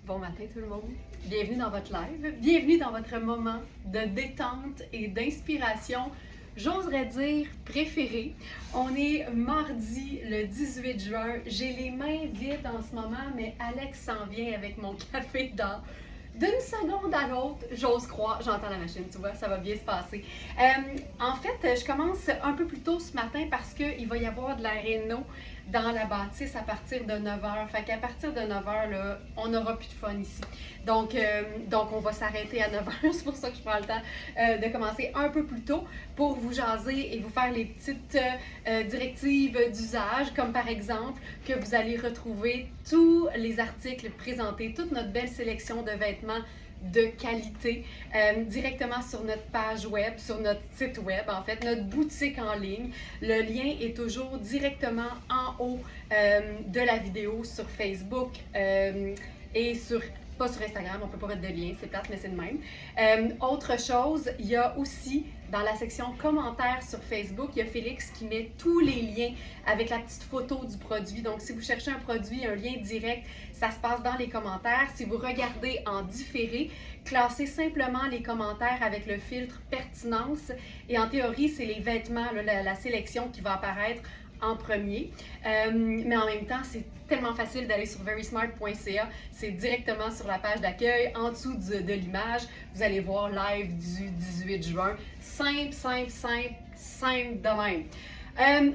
Bon matin tout le monde, bienvenue dans votre live, bienvenue dans votre moment de détente et d'inspiration, j'oserais dire préféré. On est mardi le 18 juin, j'ai les mains vides en ce moment, mais Alex s'en vient avec mon café dans d'une seconde à l'autre, j'ose croire, j'entends la machine, tu vois, ça va bien se passer. En fait, je commence un peu plus tôt ce matin parce qu'il va y avoir de la réno dans la bâtisse à partir de 9h. Fait qu'à partir de 9h, là, on n'aura plus de fun ici. Donc on va s'arrêter à 9h. C'est pour ça que je prends le temps de commencer un peu plus tôt pour vous jaser et vous faire les petites directives d'usage, comme par exemple que vous allez retrouver tous les articles présentés, toute notre belle sélection de vêtements de qualité directement sur notre page web, sur notre site web, en fait, notre boutique en ligne. Le lien est toujours directement en haut de la vidéo sur Facebook et pas sur Instagram, on peut pas mettre de lien, c'est plate, mais c'est le même. Autre chose, il y a aussi dans la section commentaires sur Facebook, il y a Félix qui met tous les liens avec la petite photo du produit. Donc, si vous cherchez un produit, un lien direct, ça se passe dans les commentaires. Si vous regardez en différé, classez simplement les commentaires avec le filtre pertinence. Et en théorie, c'est les vêtements, là, la sélection qui va apparaître en premier. Mais en même temps, c'est tellement facile d'aller sur verysmart.ca. C'est directement sur la page d'accueil, en dessous de l'image. Vous allez voir live du 18 juin. Simple, simple, simple, simple de même.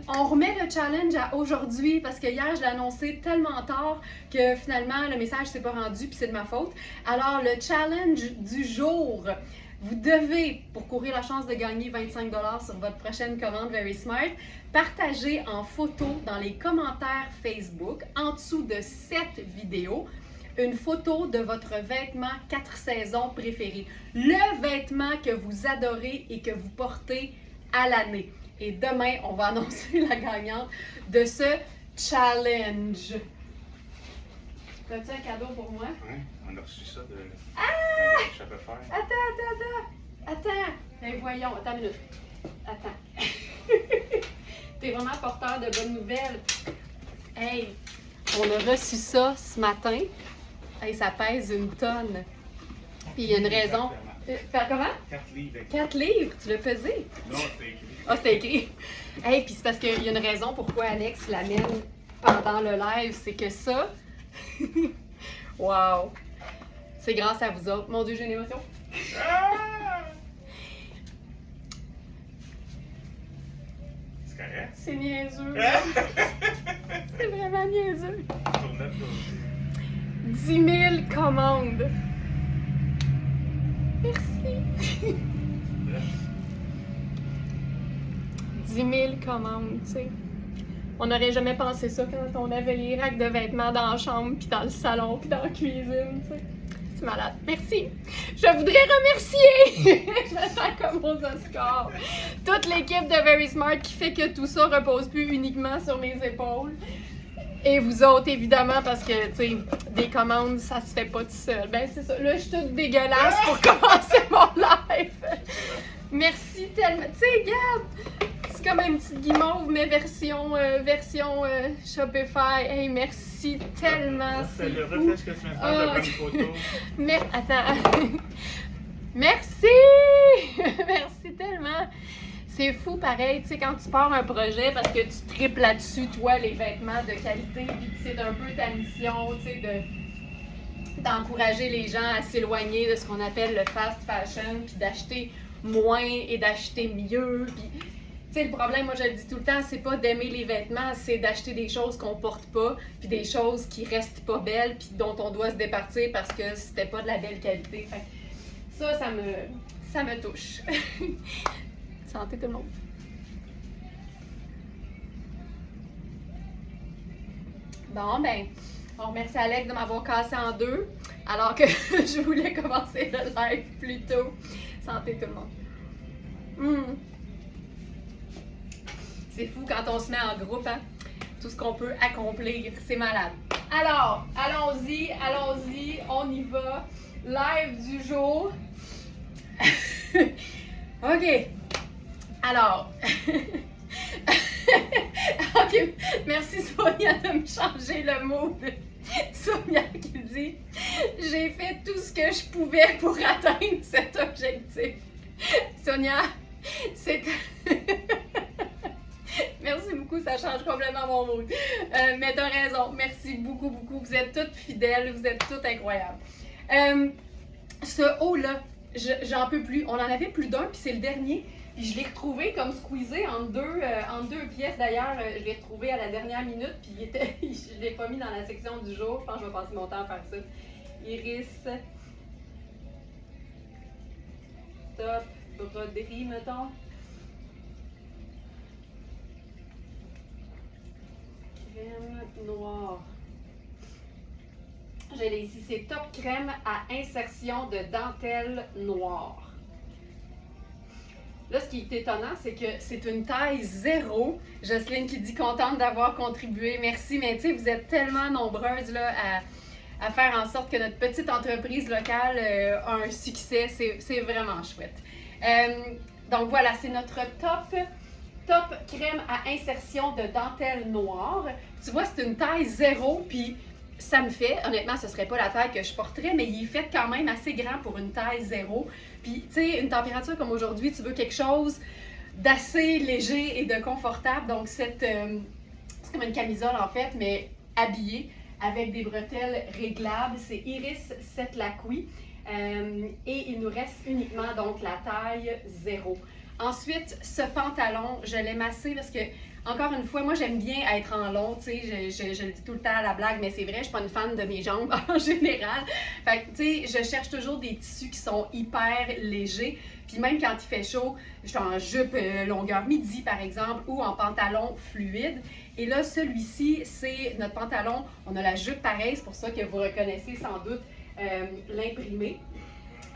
On remet le challenge à aujourd'hui parce que hier, je l'ai annoncé tellement tard que finalement, le message ne s'est pas rendu puis c'est de ma faute. Alors, le challenge du jour, vous devez, pour courir la chance de gagner 25 $ sur votre prochaine commande VerySmart, partager en photo dans les commentaires Facebook, en dessous de cette vidéo, une photo de votre vêtement 4 saisons préféré. Le vêtement que vous adorez et que vous portez à l'année. Et demain, on va annoncer la gagnante de ce challenge. As-tu un cadeau pour moi? Oui, on a reçu ça de Shopify. Attends! Ben voyons, attends une minute. Attends. T'es vraiment porteur de bonnes nouvelles. Hey, on a reçu ça ce matin. Hey, ça pèse 1 tonne. Puis il y a une raison. Faire comment? 4 livres. 4 livres, tu l'as pesé? Non, c'est écrit. Ah, c'était écrit. Hey, puis c'est parce qu'il y a une raison pourquoi Alex l'amène pendant le live, c'est que ça, wow, c'est grâce à vous autres. Mon Dieu, j'ai une émotion. Ah! C'est correct? C'est niaiseux. C'est vraiment niaiseux. Pour notre dossier. 10 000 commandes. Merci. 10 000 commandes, tu sais. On n'aurait jamais pensé ça quand on avait les racks de vêtements dans la chambre, puis dans le salon, puis dans la cuisine, tu sais. C'est malade. Merci. Je voudrais remercier, je vais faire comme aux Oscars, toute l'équipe de VerySmart qui fait que tout ça repose plus uniquement sur mes épaules. Et vous autres, évidemment, parce que, tu sais, des commandes, ça se fait pas tout seul. Ben, c'est ça. Là, je suis toute dégueulasse pour commencer mon live. Merci tellement. Tu sais, regarde, c'est comme une petite guimauve, mais version Shopify. Hey, merci tellement. C'est le reflet que tu m'as fait de bonne photo. Mais, attends. Merci! Merci tellement. C'est fou pareil, tu sais, quand tu pars un projet parce que tu triples là-dessus, toi, les vêtements de qualité, puis c'est un peu ta mission, tu sais, d'encourager les gens à s'éloigner de ce qu'on appelle le fast fashion, puis d'acheter moins et d'acheter mieux, puis tu sais, le problème, moi je le dis tout le temps, c'est pas d'aimer les vêtements, c'est d'acheter des choses qu'on porte pas, puis des choses qui restent pas belles, puis dont on doit se départir parce que c'était pas de la belle qualité. Fait que ça me touche. Santé tout le monde. Bon, ben, on remercie Alex de m'avoir cassé en deux, alors que je voulais commencer le live plus tôt. Santé tout le monde. C'est fou quand on se met en groupe, hein? Tout ce qu'on peut accomplir, c'est malade. Alors, allons-y, on y va. Live du jour. OK. Alors, ok, merci Sonia de me changer le mood. Sonia qui dit « ce que je pouvais pour atteindre cet objectif. Sonia, c'est... Merci beaucoup, ça change complètement mon mood. Mais t'as raison, merci beaucoup, beaucoup. Vous êtes toutes fidèles, vous êtes toutes incroyables. Ce haut-là, j'en peux plus. On en avait plus d'un, puis c'est le dernier. Puis je l'ai retrouvé comme squeezé en deux pièces. D'ailleurs, je l'ai retrouvé à la dernière minute, puis je ne l'ai pas mis dans la section du jour. Je pense que je vais passer mon temps à faire ça. Iris. Top. Broderie, mettons. Crème noire. Je l'ai ici. C'est top crème à insertion de dentelle noire. Là, ce qui est étonnant, c'est que c'est une taille 0. Jocelyne qui dit contente d'avoir contribué. Merci, mais tu sais, vous êtes tellement nombreuses là, à faire en sorte que notre petite entreprise locale a un succès. C'est vraiment chouette. Donc voilà, c'est notre top crème à insertion de dentelle noire. Tu vois, c'est une taille 0, puis ça me fait, honnêtement, ce serait pas la taille que je porterais, mais il est fait quand même assez grand pour une taille 0. Puis, tu sais, une température comme aujourd'hui, tu veux quelque chose d'assez léger et de confortable. Donc, c'est comme une camisole, en fait, mais habillée avec des bretelles réglables. C'est Iris Setlaqui. Et il nous reste uniquement, donc, la taille 0. Ensuite, ce pantalon, je l'ai massé parce que, encore une fois, moi, j'aime bien être en long, tu sais, je le dis tout le temps à la blague, mais c'est vrai, je suis pas une fan de mes jambes en général. Fait que, tu sais, je cherche toujours des tissus qui sont hyper légers. Puis même quand il fait chaud, je suis en jupe longueur midi, par exemple, ou en pantalon fluide. Et là, celui-ci, c'est notre pantalon. On a la jupe pareille, c'est pour ça que vous reconnaissez sans doute l'imprimé.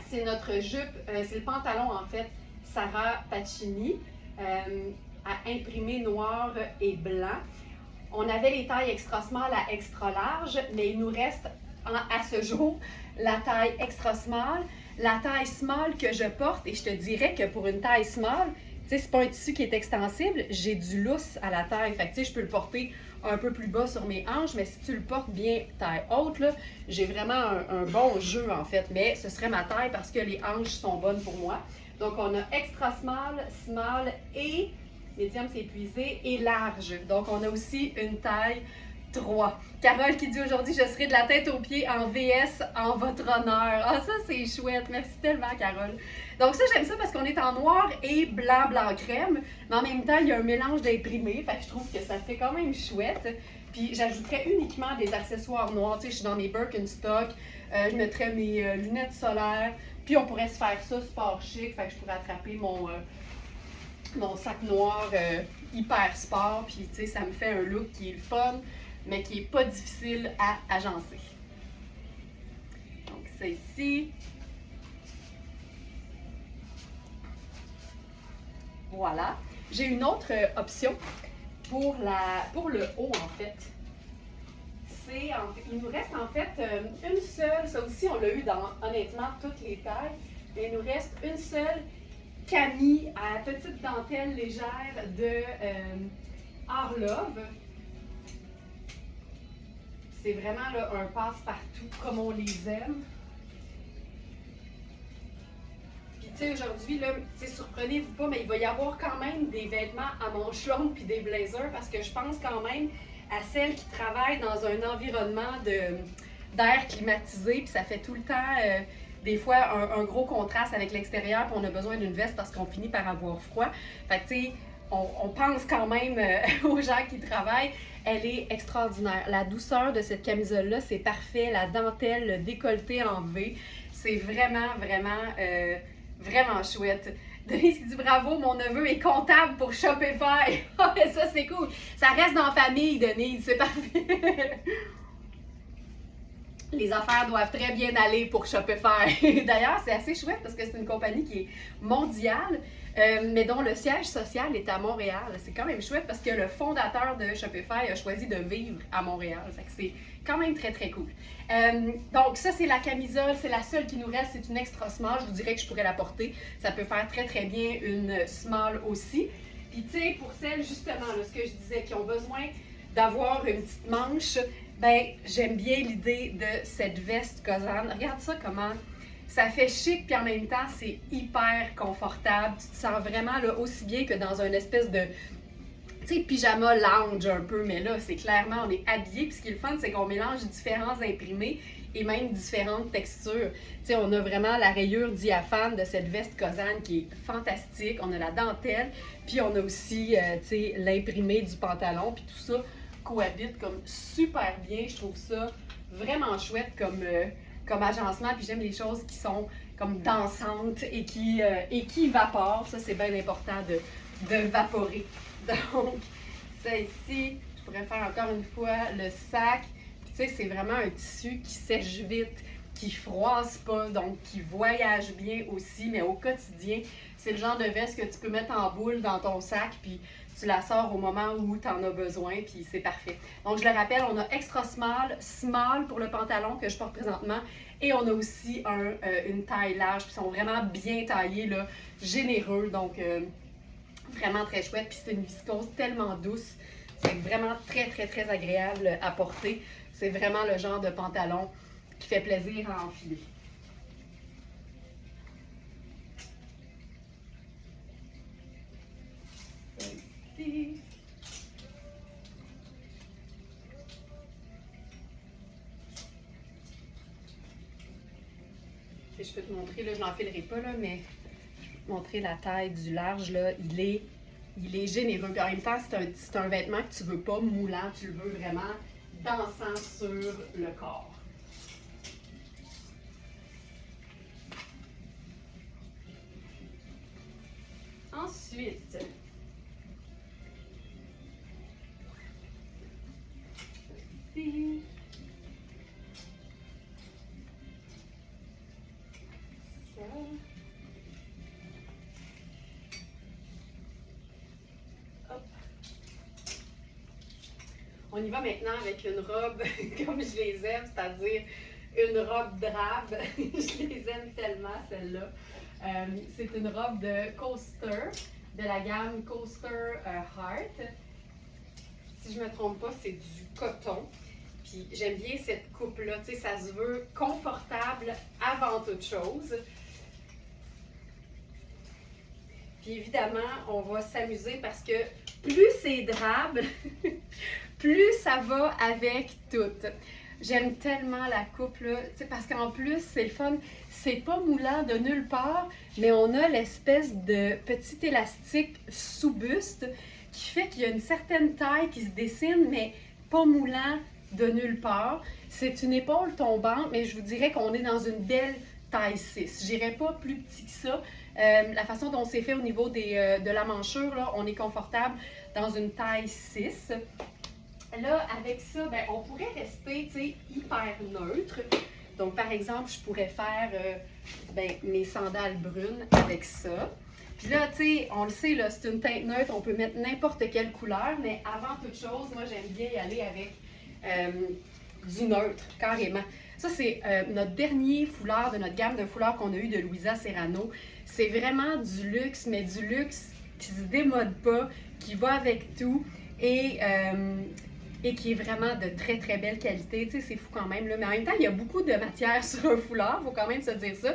C'est notre jupe, c'est le pantalon, en fait, Sarah Pacini. À imprimer noir et blanc. On avait les tailles extra small à extra large, mais il nous reste à ce jour la taille extra small. La taille small que je porte, et je te dirais que pour une taille small, tu sais, c'est pas un tissu qui est extensible, j'ai du lousse à la taille. Fait que tu sais, je peux le porter un peu plus bas sur mes hanches, mais si tu le portes bien taille haute, là, j'ai vraiment un bon jeu en fait. Mais ce serait ma taille parce que les hanches sont bonnes pour moi. Donc on a extra small, small et médium, c'est épuisé, et large. Donc, on a aussi une taille 3. Carole qui dit aujourd'hui, je serai de la tête aux pieds en VS en votre honneur. Ah, ça, c'est chouette. Merci tellement, Carole. Donc, ça, j'aime ça parce qu'on est en noir et blanc, blanc crème. Mais en même temps, il y a un mélange d'imprimés. Fait que je trouve que ça fait quand même chouette. Puis, j'ajouterais uniquement des accessoires noirs. Tu sais, je suis dans mes Birkenstock. Je mettrais mes lunettes solaires. Puis, on pourrait se faire ça sport chic. Fait que je pourrais attraper mon sac noir hyper sport, puis tu sais, ça me fait un look qui est le fun, mais qui est pas difficile à agencer. Donc, c'est ici. Voilà. J'ai une autre option pour le haut, en fait. Il nous reste, en fait, une seule, ça aussi, on l'a eu dans, honnêtement, toutes les tailles, mais il nous reste une seule Camille à petite dentelle légère de Arlove. C'est vraiment là, un passe-partout comme on les aime. Puis tu sais, aujourd'hui, là, surprenez-vous pas, mais il va y avoir quand même des vêtements à manches longues puis des blazers parce que je pense quand même à celles qui travaillent dans un environnement d'air climatisé, puis ça fait tout le temps... des fois, un gros contraste avec l'extérieur, puis on a besoin d'une veste parce qu'on finit par avoir froid. Fait que, tu sais, on pense quand même aux gens qui travaillent. Elle est extraordinaire. La douceur de cette camisole-là, c'est parfait. La dentelle, le décolleté en V, c'est vraiment, vraiment, vraiment chouette. Denise qui dit bravo, mon neveu est comptable pour Shopify. Ah, mais ça, c'est cool. Ça reste dans la famille, Denise, c'est parfait. Les affaires doivent très bien aller pour Shopify. D'ailleurs, c'est assez chouette parce que c'est une compagnie qui est mondiale, mais dont le siège social est à Montréal. C'est quand même chouette parce que le fondateur de Shopify a choisi de vivre à Montréal. Fait que c'est quand même très, très cool. Donc ça, c'est la camisole. C'est la seule qui nous reste. C'est une extra small. Je vous dirais que je pourrais la porter. Ça peut faire très, très bien une small aussi. Puis tu sais, pour celles, justement, là, ce que je disais, qui ont besoin d'avoir une petite manche, Ben, j'aime bien l'idée de cette veste Cosane. Regarde ça comment ça fait chic, puis en même temps, c'est hyper confortable. Tu te sens vraiment là, aussi bien que dans une espèce de, tu sais, pyjama lounge un peu. Mais là, c'est clairement, on est habillé. Puis ce qui est le fun, c'est qu'on mélange différents imprimés et même différentes textures. Tu sais, on a vraiment la rayure diaphane de cette veste Cosane qui est fantastique. On a la dentelle, puis on a aussi, tu sais, l'imprimé du pantalon, puis tout ça cohabite comme super bien. Je trouve ça vraiment chouette comme agencement. Puis j'aime les choses qui sont comme dansantes et qui évaporent. Ça, c'est bien important de vaporer. Donc, ça ici, je pourrais faire encore une fois le sac. Puis tu sais, c'est vraiment un tissu qui sèche vite, qui froisse pas, donc qui voyage bien aussi, mais au quotidien, c'est le genre de veste que tu peux mettre en boule dans ton sac, puis tu la sors au moment où tu en as besoin, puis c'est parfait. Donc, je le rappelle, on a extra small, small pour le pantalon que je porte présentement, et on a aussi une taille large, puis ils sont vraiment bien taillés, là, généreux, donc vraiment très chouette. Puis c'est une viscose tellement douce, c'est vraiment très, très, très agréable à porter. C'est vraiment le genre de pantalon qui fait plaisir à enfiler. Ici. Et je peux te montrer, là, je n'enfilerai pas, là, mais je peux te montrer la taille du large, là, il est généreux. Puis en même temps, c'est un vêtement que tu ne veux pas moulant, tu le veux vraiment dansant sur le corps. Ensuite, ici. Ça. Hop. On y va maintenant avec une robe comme je les aime, c'est-à-dire une robe drabe. Je les aime tellement, celle-là. C'est une robe de Coaster, de la gamme Coaster Heart. Si je ne me trompe pas, c'est du coton. Puis j'aime bien cette coupe-là. Tu sais, ça se veut confortable avant toute chose. Puis évidemment, on va s'amuser parce que plus c'est drabe, plus ça va avec tout. J'aime tellement la coupe, là, parce qu'en plus, c'est le fun. C'est pas moulant de nulle part, mais on a l'espèce de petit élastique sous buste qui fait qu'il y a une certaine taille qui se dessine, mais pas moulant de nulle part. C'est une épaule tombante, mais je vous dirais qu'on est dans une belle taille 6. Je n'irais pas plus petit que ça. La façon dont c'est fait au niveau de la manchure, là, on est confortable dans une taille 6. Là, avec ça, ben, on pourrait rester hyper neutre. Donc, par exemple, je pourrais faire mes sandales brunes avec ça. Puis là, tu sais, on le sait, là, c'est une teinte neutre, on peut mettre n'importe quelle couleur, mais avant toute chose, moi, j'aime bien y aller avec du neutre, carrément. Ça, c'est notre dernier foulard de notre gamme de foulards qu'on a eu de Louisa Serrano. C'est vraiment du luxe, mais du luxe qui se démode pas, qui va avec tout et qui est vraiment de très, très belle qualité. Tu sais, c'est fou quand même, là. Mais en même temps, il y a beaucoup de matière sur un foulard, il faut quand même se dire ça.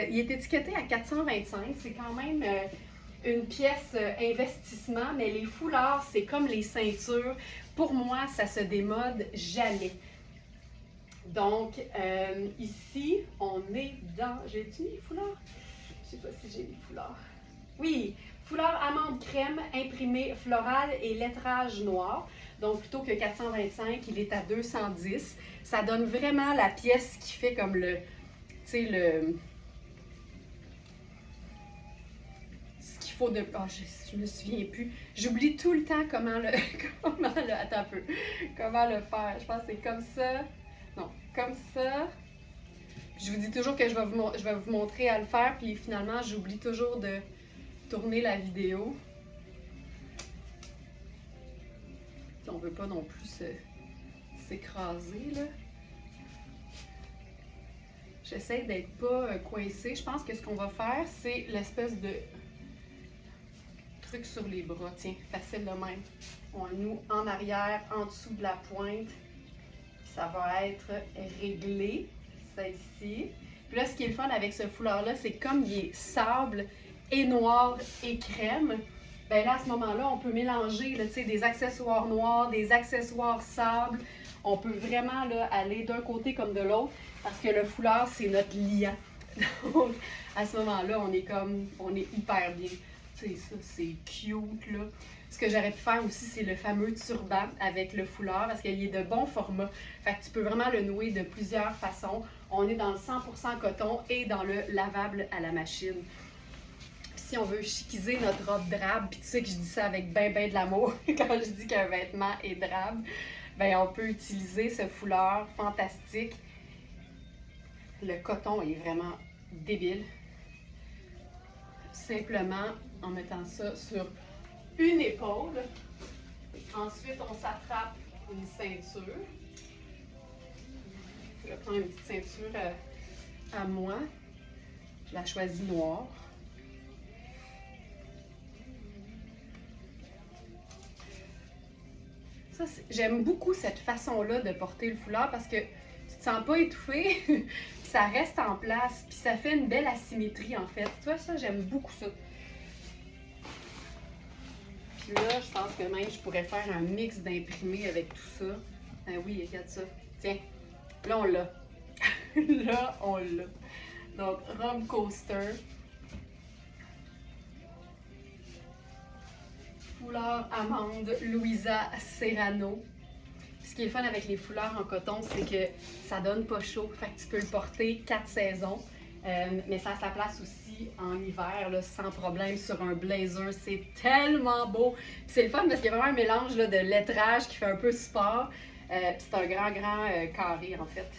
Il est étiqueté à 425, c'est quand même une pièce investissement, mais les foulards, c'est comme les ceintures. Pour moi, ça se démode jamais. Donc, ici, on est dans... J'ai-tu mis les foulards? Je ne sais pas si j'ai les foulards. Oui, foulard amande crème, imprimé floral et lettrage noir. Donc, plutôt que 425, il est à 210. Ça donne vraiment la pièce qui fait comme le... Tu sais, le... Ce qu'il faut de... Oh, je me souviens plus. J'oublie tout le temps comment le... Attends un peu. Comment le faire. Je pense que c'est comme ça. Non, comme ça. Puis je vous dis toujours que je vais vous montrer à le faire, puis finalement, j'oublie toujours de tourner la vidéo. Puis on ne veut pas non plus s'écraser, là. J'essaie d'être pas coincée. Je pense que ce qu'on va faire, c'est l'espèce de truc sur les bras. Tiens, facile de même. On nous en arrière, en dessous de la pointe. ça va être réglé, ça ici. Puis là, ce qui est le fun avec ce foulard-là, c'est comme il est sable et noir et crème, ben là, à ce moment-là, on peut mélanger là, des accessoires noirs, des accessoires sable. On peut vraiment là, aller d'un côté comme de l'autre parce que le foulard, c'est notre liant. Donc, à ce moment-là, on est hyper bien. Tu sais, ça, c'est cute, là. Ce que j'aurais pu faire aussi, c'est le fameux turban avec le foulard parce qu'il est de bon format. Fait que tu peux vraiment le nouer de plusieurs façons. On est dans le 100% coton et dans le lavable à la machine. Si on veut chiquiser notre robe drabe, puis tu sais que je dis ça avec ben de l'amour quand je dis qu'un vêtement est drabe, ben on peut utiliser ce foulard fantastique. Le coton est vraiment débile. Simplement en mettant ça sur une épaule. Ensuite, on s'attrape une ceinture. Je vais prendre une petite ceinture à moi. Je la choisis noire. Ça, j'aime beaucoup cette façon-là de porter le foulard parce que tu te sens pas étouffé, puis ça reste en place, puis ça fait une belle asymétrie en fait. Tu vois, ça, j'aime beaucoup ça. Puis là, je pense que même je pourrais faire un mix d'imprimés avec tout ça. Ben oui, regarde ça. Tiens, là on l'a. Là, on l'a. Donc, robe coaster. Foulard amande Louisa Serrano. Ce qui est le fun avec les foulards en coton, c'est que ça donne pas chaud. Fait que tu peux le porter 4 saisons. Mais ça a sa place aussi en hiver, là, sans problème, sur un blazer. C'est tellement beau. C'est le fun parce qu'il y a vraiment un mélange là, de lettrage qui fait un peu sport. C'est un grand carré, en fait.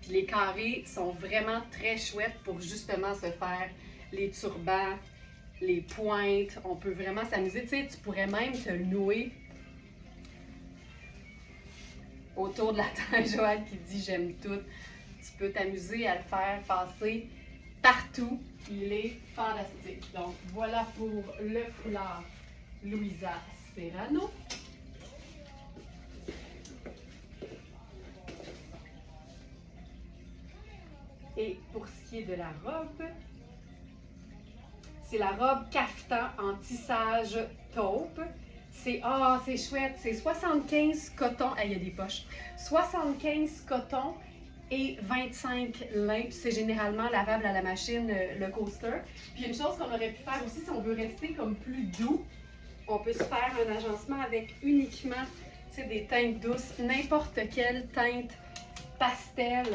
Puis les carrés sont vraiment très chouettes pour justement se faire les turbans, les pointes. On peut vraiment s'amuser. Tu sais, tu pourrais même te nouer autour de la taille. Joanne qui dit « j'aime tout ». Tu peux t'amuser à le faire passer partout. Il est fantastique. Donc, voilà pour le foulard Louisa Serrano. Et pour ce qui est de la robe, c'est la robe caftan en tissage taupe. C'est chouette. C'est 75 coton. Il y a des poches. 75 coton et 25 lin. C'est généralement lavable à la machine, le coaster. Puis une chose qu'on aurait pu faire aussi, si on veut rester comme plus doux, on peut se faire un agencement avec uniquement des teintes douces. N'importe quelle teinte pastel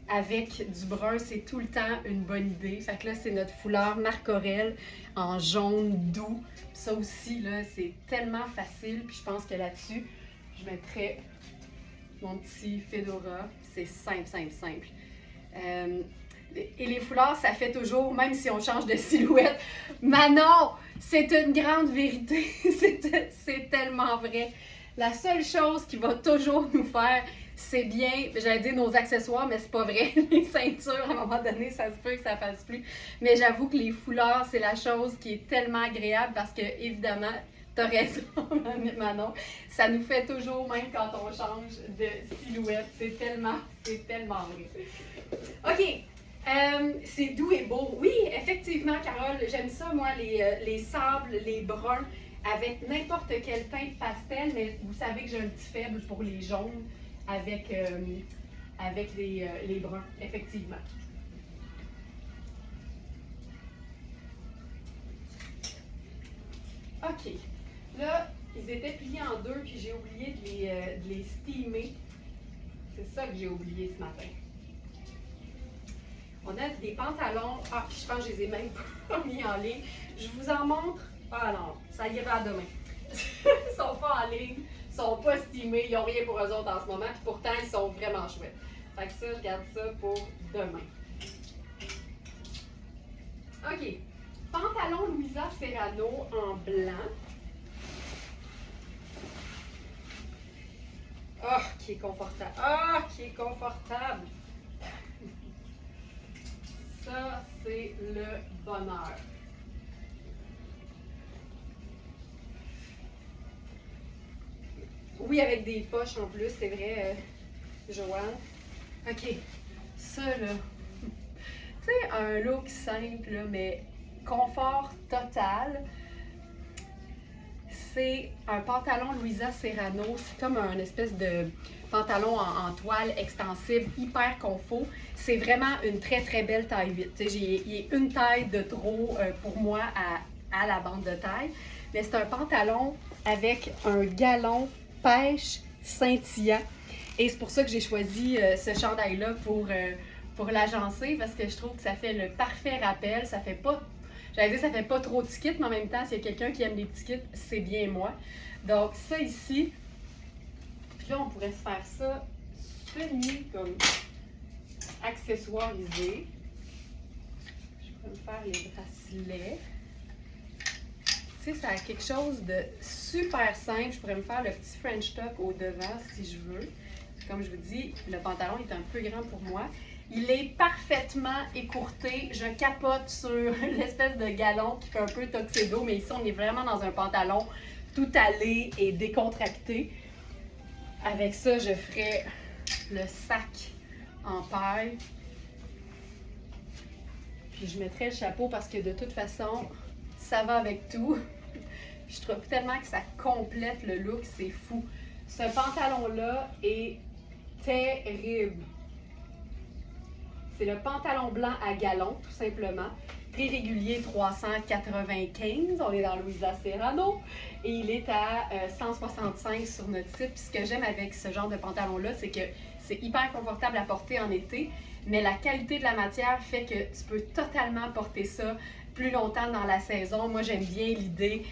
avec du brun, c'est tout le temps une bonne idée. Fait que là, c'est notre foulard Marc Aurèle en jaune doux. Ça aussi, là, c'est tellement facile. Puis je pense que là-dessus, je mettrais mon petit fedora. C'est simple. Et les foulards, ça fait toujours, même si on change de silhouette. Manon, c'est une grande vérité. C'est tellement vrai. La seule chose qui va toujours nous faire, c'est bien, j'allais dire nos accessoires, mais c'est pas vrai. Les ceintures, à un moment donné, ça se peut que ça fasse plus. Mais j'avoue que les foulards, c'est la chose qui est tellement agréable parce que, évidemment, t'as raison, Manon, ça nous fait toujours, même quand on change de silhouette. C'est tellement vrai. OK, c'est doux et beau. Oui, effectivement, Carole, j'aime ça, moi, les sables, les bruns, avec n'importe quelle teinte pastel, mais vous savez que j'ai un petit faible pour les jaunes avec les bruns, effectivement. OK. Là, ils étaient pliés en deux, puis j'ai oublié de les steamer. C'est ça que j'ai oublié ce matin. On a des pantalons. Ah, puis je pense que je les ai même pas mis en ligne. Je vous en montre. Ah non, ça ira à demain. Ils sont pas en ligne, ils sont pas steamés, ils n'ont rien pour eux autres en ce moment, puis pourtant ils sont vraiment chouettes. Fait que ça, je garde ça pour demain. OK. Pantalon Louisa Serrano en blanc. Ah, qui est confortable. Ah, qui est confortable. Ça, c'est le bonheur. Oui, avec des poches en plus, c'est vrai. Joanne. OK, ça là, tu sais, un look simple, là, mais confort total. C'est un pantalon Louisa Serrano. C'est comme un espèce de pantalon en toile extensible, hyper confort. C'est vraiment une très très belle taille 8. Il y a une taille de trop pour moi à la bande de taille. Mais c'est un pantalon avec un galon pêche scintillant. Et c'est pour ça que j'ai choisi ce chandail-là pour l'agencer, parce que je trouve que ça fait le parfait rappel. Ça fait pas, j'allais dire, ça fait pas trop de kits, mais en même temps, s'il y a quelqu'un qui aime les petits kits, c'est bien moi. Donc ça ici, puis là on pourrait se faire ça semi comme accessoirisé. Je peux me faire les bracelets. Tu sais, ça a quelque chose de super simple. Je pourrais me faire le petit French tuck au devant si je veux. Comme je vous dis, le pantalon est un peu grand pour moi. Il est parfaitement écourté. Je capote sur l'espèce de galon qui fait un peu tuxedo, mais ici, on est vraiment dans un pantalon tout allé et décontracté. Avec ça, je ferai le sac en paille. Puis je mettrai le chapeau parce que de toute façon, ça va avec tout. Puis je trouve tellement que ça complète le look, c'est fou. Ce pantalon-là est terrible. C'est le pantalon blanc à galon, tout simplement. Prix régulier 395, on est dans Louisa Serrano. Et il est à 165 sur notre site. Puis ce que j'aime avec ce genre de pantalon-là, c'est que c'est hyper confortable à porter en été, mais la qualité de la matière fait que tu peux totalement porter ça plus longtemps dans la saison. Moi, j'aime bien l'idée,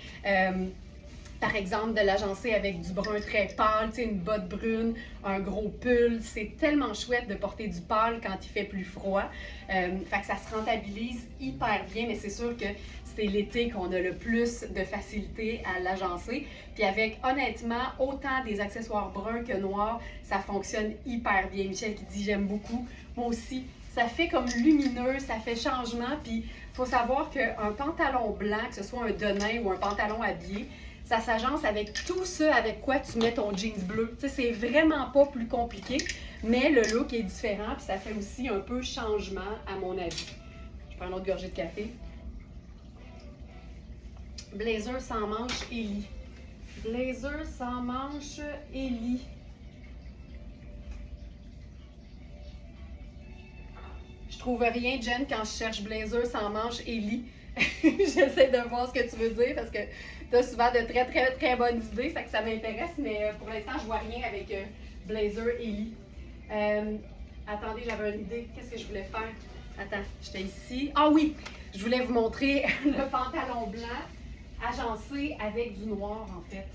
par exemple, de l'agencer avec du brun très pâle, tu sais, une botte brune, un gros pull. C'est tellement chouette de porter du pâle quand il fait plus froid. Fait que ça se rentabilise hyper bien, mais c'est sûr que c'est l'été qu'on a le plus de facilité à l'agencer. Puis avec, honnêtement, autant des accessoires bruns que noirs, ça fonctionne hyper bien. Michel qui dit « j'aime beaucoup ». Moi aussi. Ça fait comme lumineux, ça fait changement. Puis il faut savoir qu'un pantalon blanc, que ce soit un denim ou un pantalon habillé, ça s'agence avec tout ça avec quoi tu mets ton jeans bleu. Tu sais, c'est vraiment pas plus compliqué, mais le look est différent, puis ça fait aussi un peu changement à mon avis. Je prends une autre gorgée de café. Blazer sans manche Ellie. Blazer sans manche Ellie. Je trouve rien, Jen, quand je cherche blazer sans manche Ellie. J'essaie de voir ce que tu veux dire parce que tu as souvent de très, très, très bonnes idées. Fait que ça m'intéresse, mais pour l'instant, je vois rien avec blazer Ellie. Attendez, j'avais une idée. Qu'est-ce que je voulais faire? Attends, j'étais ici. Ah oui! Je voulais vous montrer le pantalon blanc agencé avec du noir, en fait.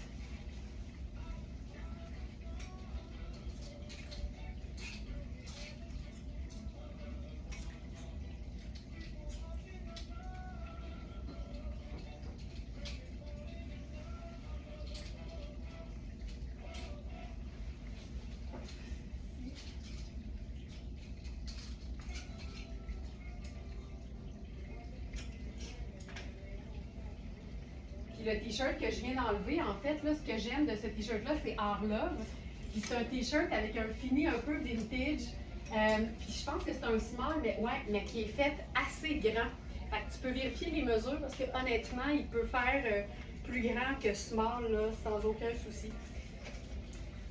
Puis le t-shirt que je viens d'enlever, en fait, là, ce que j'aime de ce t-shirt-là, c'est Our Love. Puis c'est un t-shirt avec un fini un peu vintage. Puis je pense que c'est un small, mais qui est fait assez grand. Fait que tu peux vérifier les mesures parce que honnêtement, il peut faire plus grand que small, là, sans aucun souci.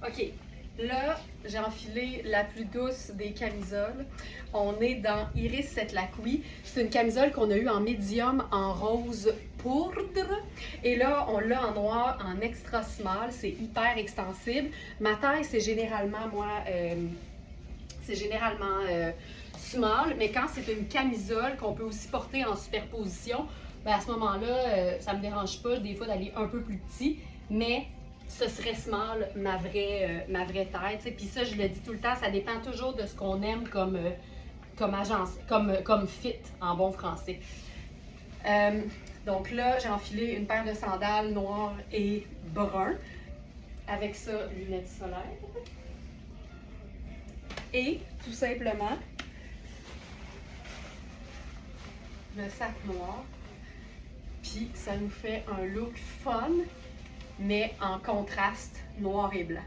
OK. Là, j'ai enfilé la plus douce des camisoles. On est dans Iris Setlaqui. C'est une camisole qu'on a eue en médium, en rose poudre. Et là, on l'a en noir, en extra small. C'est hyper extensible. Ma taille, c'est généralement, small. Mais quand c'est une camisole qu'on peut aussi porter en superposition, ben à ce moment-là, ça me dérange pas des fois d'aller un peu plus petit. Mais ce serait small, ma vraie taille. T'sais. Puis ça, je le dis tout le temps, ça dépend toujours de ce qu'on aime comme agence, comme fit en bon français. Donc là, j'ai enfilé une paire de sandales noires et bruns. Avec ça, lunettes solaires. Et tout simplement, le sac noir. Puis ça nous fait un look fun, mais en contraste noir et blanc.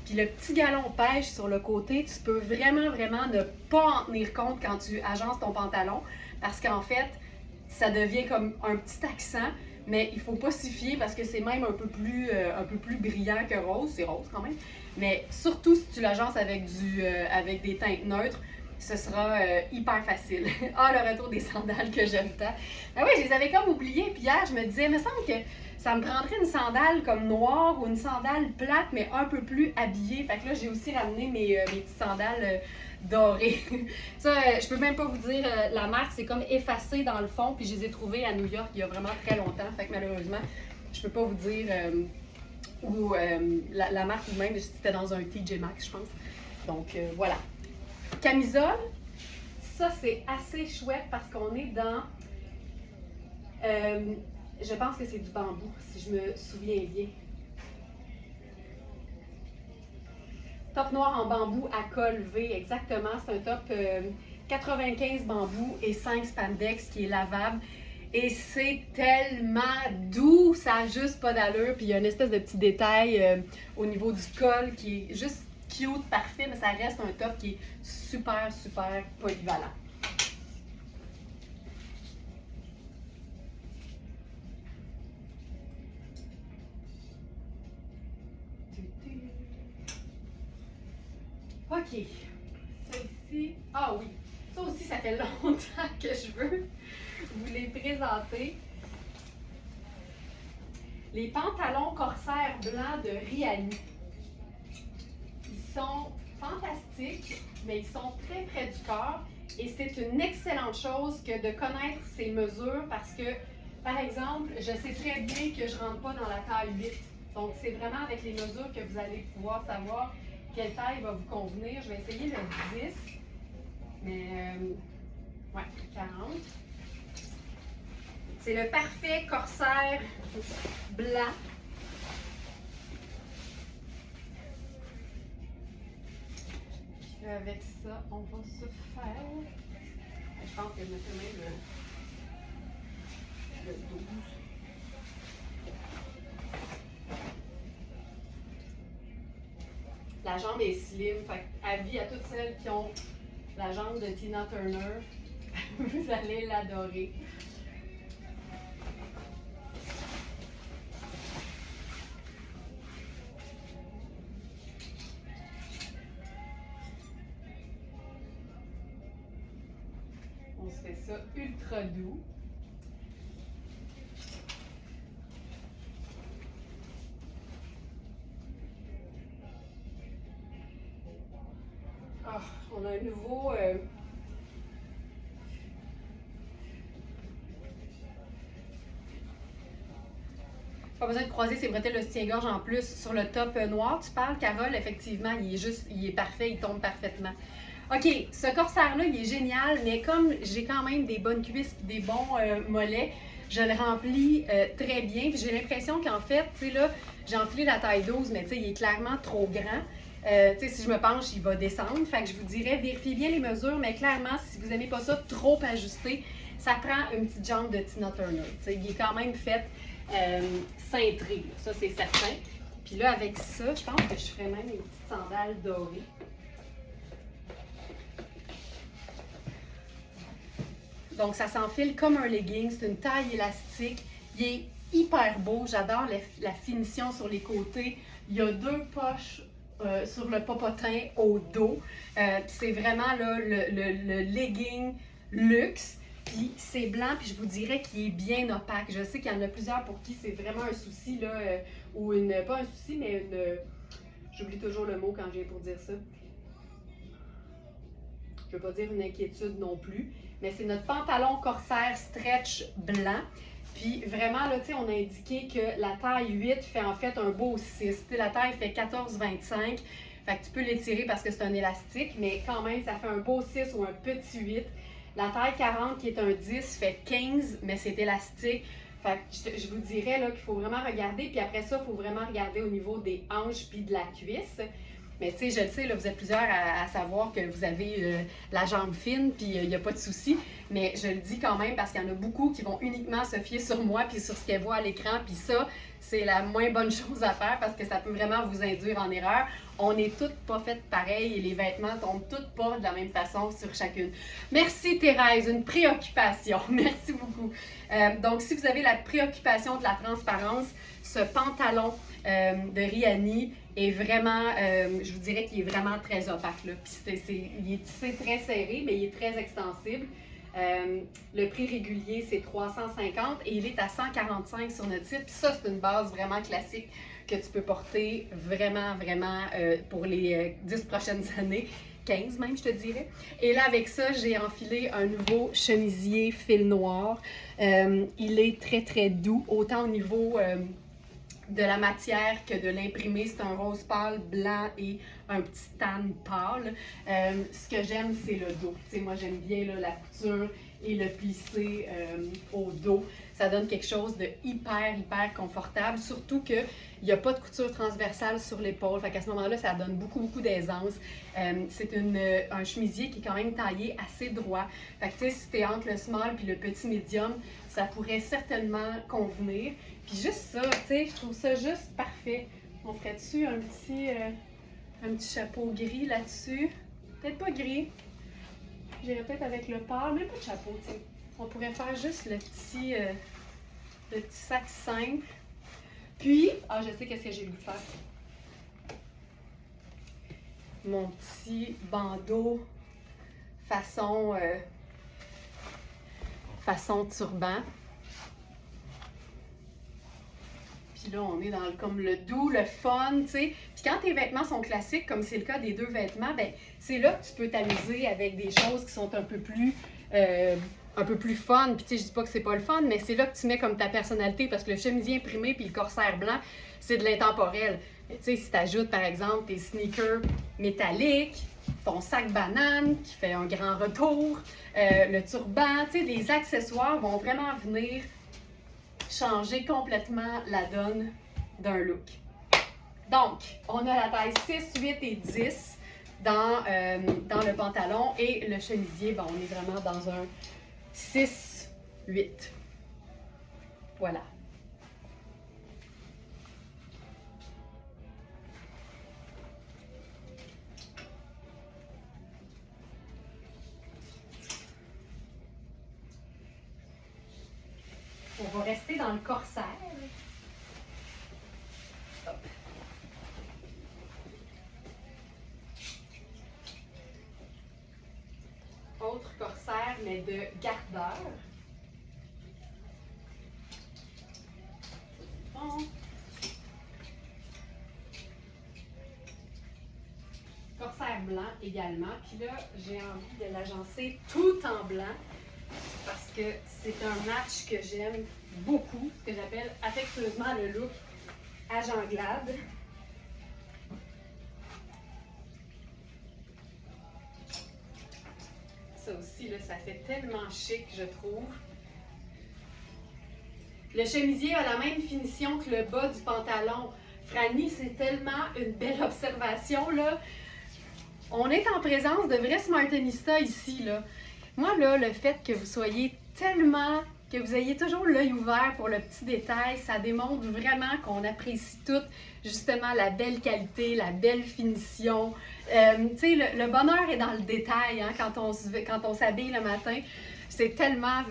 Puis le petit galon pêche sur le côté, tu peux vraiment, vraiment ne pas en tenir compte quand tu agences ton pantalon parce qu'en fait, ça devient comme un petit accent, mais il ne faut pas s'y fier parce que c'est même un peu plus brillant que rose. C'est rose quand même. Mais surtout si tu l'agences avec des teintes neutres, ce sera hyper facile. Ah, le retour des sandales que j'aime tant. Ah oui, je les avais comme oubliées. Puis hier, je me disais, il me semble que ça me prendrait une sandale comme noire ou une sandale plate, mais un peu plus habillée. Fait que là, j'ai aussi ramené mes petites sandales dorées. Ça, je peux même pas vous dire, la marque, c'est comme effacé dans le fond. Puis je les ai trouvées à New York il y a vraiment très longtemps. Fait que malheureusement, je peux pas vous dire où la marque ou même, c'était dans un TJ Maxx, je pense. Donc voilà. Camisole, ça c'est assez chouette parce qu'on est dans, je pense que c'est du bambou, si je me souviens bien. Top noir en bambou à col V, exactement, c'est un top 95 bambou et 5 spandex qui est lavable. Et c'est tellement doux, ça n'a juste pas d'allure. Puis il y a une espèce de petit détail au niveau du col qui est juste cute, parfait, mais ça reste un top qui est super, super polyvalent. OK. Ça ici. Ah oui. Ça aussi, ça fait longtemps que je veux vous les présenter. Les pantalons corsaires blancs de Riali. Ils sont fantastiques, mais ils sont très près du corps et c'est une excellente chose que de connaître ces mesures parce que, par exemple, je sais très bien que je ne rentre pas dans la taille 8. Donc, c'est vraiment avec les mesures que vous allez pouvoir savoir quelle taille va vous convenir. Je vais essayer le 10, mais ouais, 40. C'est le parfait corsaire blanc. Avec ça, on va se faire. Je pense que je me fais même le 12. La jambe est slim. Fait avis à toutes celles qui ont la jambe de Tina Turner, vous allez l'adorer. On se fait ça ultra doux. Oh, on a un nouveau... Pas besoin de croiser ses bretelles de soutien-gorge en plus sur le top noir. Tu parles, Carole, effectivement, il est parfait, il tombe parfaitement. OK, ce corsaire-là, il est génial, mais comme j'ai quand même des bonnes cuisses et des bons mollets, je le remplis très bien. Puis j'ai l'impression qu'en fait, tu sais là, j'ai enfilé la taille 12, mais tu sais, il est clairement trop grand. Tu sais, si je me penche, il va descendre. Fait que je vous dirais, vérifiez bien les mesures, mais clairement, si vous n'aimez pas ça trop ajusté, ça prend une petite jambe de Tina Turner. Tu sais, il est quand même fait cintré, ça c'est certain. Puis là, avec ça, je pense que je ferais même une petite sandale dorée. Donc, ça s'enfile comme un legging. C'est une taille élastique. Il est hyper beau. J'adore la finition sur les côtés. Il y a 2 poches sur le popotin au dos. C'est vraiment là, le legging luxe. Puis c'est blanc, puis je vous dirais qu'il est bien opaque. Je sais qu'il y en a plusieurs pour qui c'est vraiment un souci, là, ou une... Pas un souci, mais une... J'oublie toujours le mot quand je viens pour dire ça. Je ne veux pas dire une inquiétude non plus. Mais c'est notre pantalon corsaire stretch blanc. Puis vraiment, là, tu sais, on a indiqué que la taille 8 fait en fait un beau 6. Tu sais, la taille fait 14,25. Fait que tu peux l'étirer parce que c'est un élastique, mais quand même, ça fait un beau 6 ou un petit 8. La taille 40 qui est un 10 fait 15, mais c'est élastique. Fait que je vous dirais là, qu'il faut vraiment regarder. Puis après ça, il faut vraiment regarder au niveau des hanches puis de la cuisse. Mais tu sais, je le sais, là, vous êtes plusieurs à savoir que vous avez la jambe fine, puis il n'y a pas de souci. Mais je le dis quand même parce qu'il y en a beaucoup qui vont uniquement se fier sur moi puis sur ce qu'elles voient à l'écran. Puis ça, c'est la moins bonne chose à faire parce que ça peut vraiment vous induire en erreur. On n'est toutes pas faites pareil et les vêtements tombent toutes pas de la même façon sur chacune. Merci Thérèse, une préoccupation. Merci beaucoup. Donc, si vous avez la préoccupation de la transparence, ce pantalon de Rihanni est vraiment, je vous dirais qu'il est vraiment très opaque. Là. Puis il est tissé très serré, mais il est très extensible. Le prix régulier, c'est 350 et il est à 145 sur notre site. Puis ça, c'est une base vraiment classique que tu peux porter vraiment pour les 10 prochaines années. 15 même, je te dirais. Et là, avec ça, j'ai enfilé un nouveau chemisier fil noir. Il est très doux, autant au niveau de la matière que de l'imprimé. C'est un rose pâle, blanc et un petit tan pâle. Ce que j'aime, c'est le dos. Tu sais, moi, j'aime bien là, la couture et le plissé au dos. Ça donne quelque chose de hyper confortable, surtout qu'il n'y a pas de couture transversale sur l'épaule. Fait qu'à ce moment-là, ça donne beaucoup d'aisance. C'est un chemisier qui est quand même taillé assez droit. Fait que tu sais, si t'es entre le small puis le petit médium, ça pourrait certainement convenir. Puis juste ça, tu sais, je trouve ça juste parfait. On ferait dessus un petit chapeau gris là-dessus. Peut-être pas gris. J'irais peut-être avec le pâle, mais pas de chapeau, tu sais. On pourrait faire juste le petit sac simple. Puis, je sais qu'est-ce que j'ai voulu faire. Mon petit bandeau façon turban. Puis là, on est dans comme le doux, le fun, tu sais. Puis quand tes vêtements sont classiques, comme c'est le cas des deux vêtements, ben c'est là que tu peux t'amuser avec des choses qui sont un peu plus fun. Puis tu sais, je dis pas que c'est pas le fun, mais c'est là que tu mets comme ta personnalité, parce que le chemisier imprimé puis le corsaire blanc, c'est de l'intemporel. Tu sais, si tu ajoutes par exemple tes sneakers métalliques, ton sac banane qui fait un grand retour, le turban, tu sais, les accessoires vont vraiment venir changer complètement la donne d'un look. Donc, on a la taille 6, 8 et 10 dans le pantalon et le chemisier, on est vraiment dans un 6, 8. Voilà. On va rester dans le corsaire. Hop. Autre corsaire, mais de gardeur. Bon. Corsaire blanc également. Puis là, j'ai envie de l'agencer tout en blanc parce que c'est un match que j'aime beaucoup, ce que j'appelle affectueusement le look agent glade. Ça aussi, là, ça fait tellement chic, je trouve. Le chemisier a la même finition que le bas du pantalon. Franny, c'est tellement une belle observation, là. On est en présence de vrais smartanistas ici, là. Moi, là, le fait que vous soyez tellement, que vous ayez toujours l'œil ouvert pour le petit détail, ça démontre vraiment qu'on apprécie toutes, justement, la belle qualité, la belle finition. Tu sais, le bonheur est dans le détail, hein, quand on s'habille le matin. C'est tellement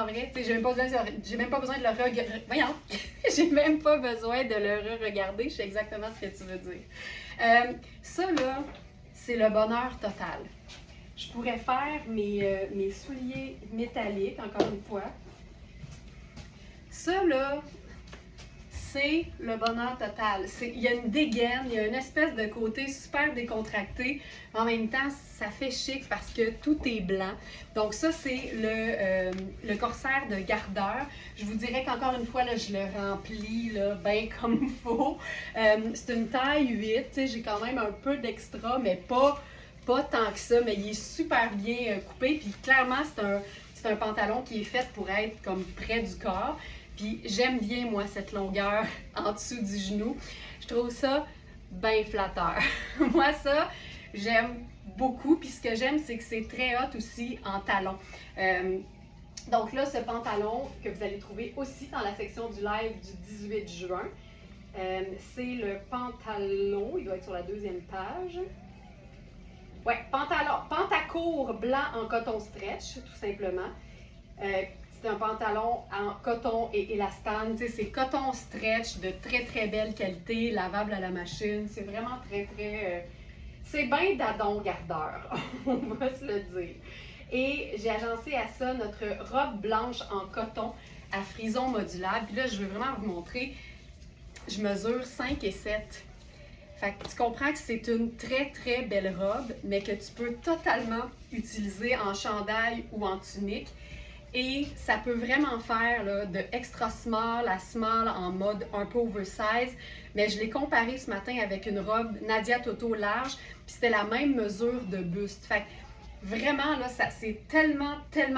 vrai. Tu sais, j'ai même pas besoin de le regarder. Voyons! J'ai même pas besoin de le regarder. Je sais exactement ce que tu veux dire. Ça, là, c'est le bonheur total. Je pourrais faire mes souliers métalliques, encore une fois. Ça, là, c'est le bonheur total. Il y a une dégaine, il y a une espèce de côté super décontracté. En même temps, ça fait chic parce que tout est blanc. Donc ça, c'est le corsaire de gardeur. Je vous dirais qu'encore une fois, là, je le remplis là, bien comme il faut. C'est une taille 8. J'ai quand même un peu d'extra, mais pas tant que ça. Mais il est super bien coupé. Puis clairement, c'est un pantalon qui est fait pour être comme près du corps. Puis j'aime bien, moi, cette longueur en dessous du genou. Je trouve ça bien flatteur. Moi, ça, j'aime beaucoup. Puis ce que j'aime, c'est que c'est très hot aussi en talons. Donc là, ce pantalon que vous allez trouver aussi dans la section du live du 18 juin, c'est le pantalon, il doit être sur la deuxième page. Ouais, pantacourt blanc en coton stretch, tout simplement. C'est un pantalon en coton et élastane. C'est coton stretch de très très belle qualité, lavable à la machine. C'est vraiment très très... c'est bien d'adon gardeur, on va se le dire. Et j'ai agencé à ça notre robe blanche en coton à frison modulable. Puis là, je veux vraiment vous montrer. Je mesure 5 et 7. Fait que tu comprends que c'est une très très belle robe, mais que tu peux totalement utiliser en chandail ou en tunique. Et ça peut vraiment faire là, de extra small à small en mode un peu oversize. Mais je l'ai comparé ce matin avec une robe Nadia Toto large, puis c'était la même mesure de buste. Fait que vraiment, là, c'est tellement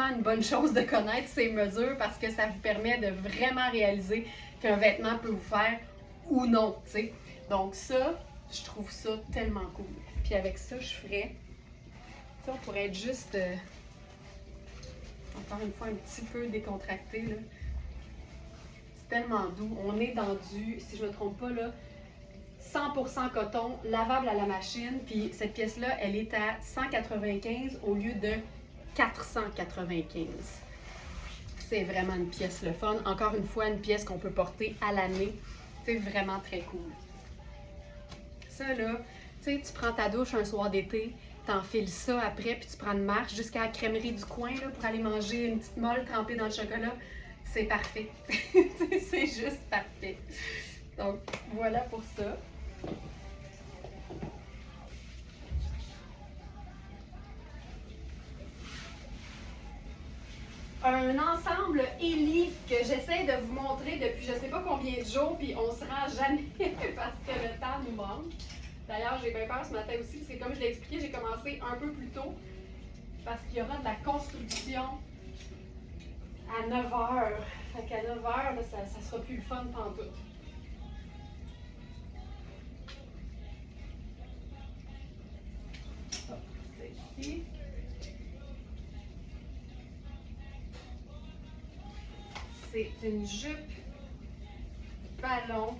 une bonne chose de connaître ces mesures parce que ça vous permet de vraiment réaliser qu'un vêtement peut vous faire ou non, tu sais. Donc ça, je trouve ça tellement cool. Puis avec ça, je ferais, ça, on pourrait être juste, encore une fois, un petit peu décontracté, là. C'est tellement doux. On est dans du, si je ne me trompe pas, là, 100% coton, lavable à la machine. Puis cette pièce-là, elle est à 195 au lieu de 495. C'est vraiment une pièce le fun. Encore une fois, une pièce qu'on peut porter à l'année. C'est vraiment très cool. Ça là, tu sais, tu prends ta douche un soir d'été, t'enfiles ça après, puis tu prends une marche jusqu'à la crèmerie du coin là, pour aller manger une petite molle trempée dans le chocolat. C'est parfait. C'est juste parfait. Donc, voilà pour ça. Un ensemble Ellie que j'essaie de vous montrer depuis je ne sais pas combien de jours, puis on se rend jamais parce que le temps nous manque. D'ailleurs, j'ai bien peur ce matin aussi, parce que comme je l'ai expliqué, j'ai commencé un peu plus tôt parce qu'il y aura de la construction à 9h. Fait qu'à 9h, là, ça sera plus le fun pantoute. C'est ici. C'est une jupe ballon.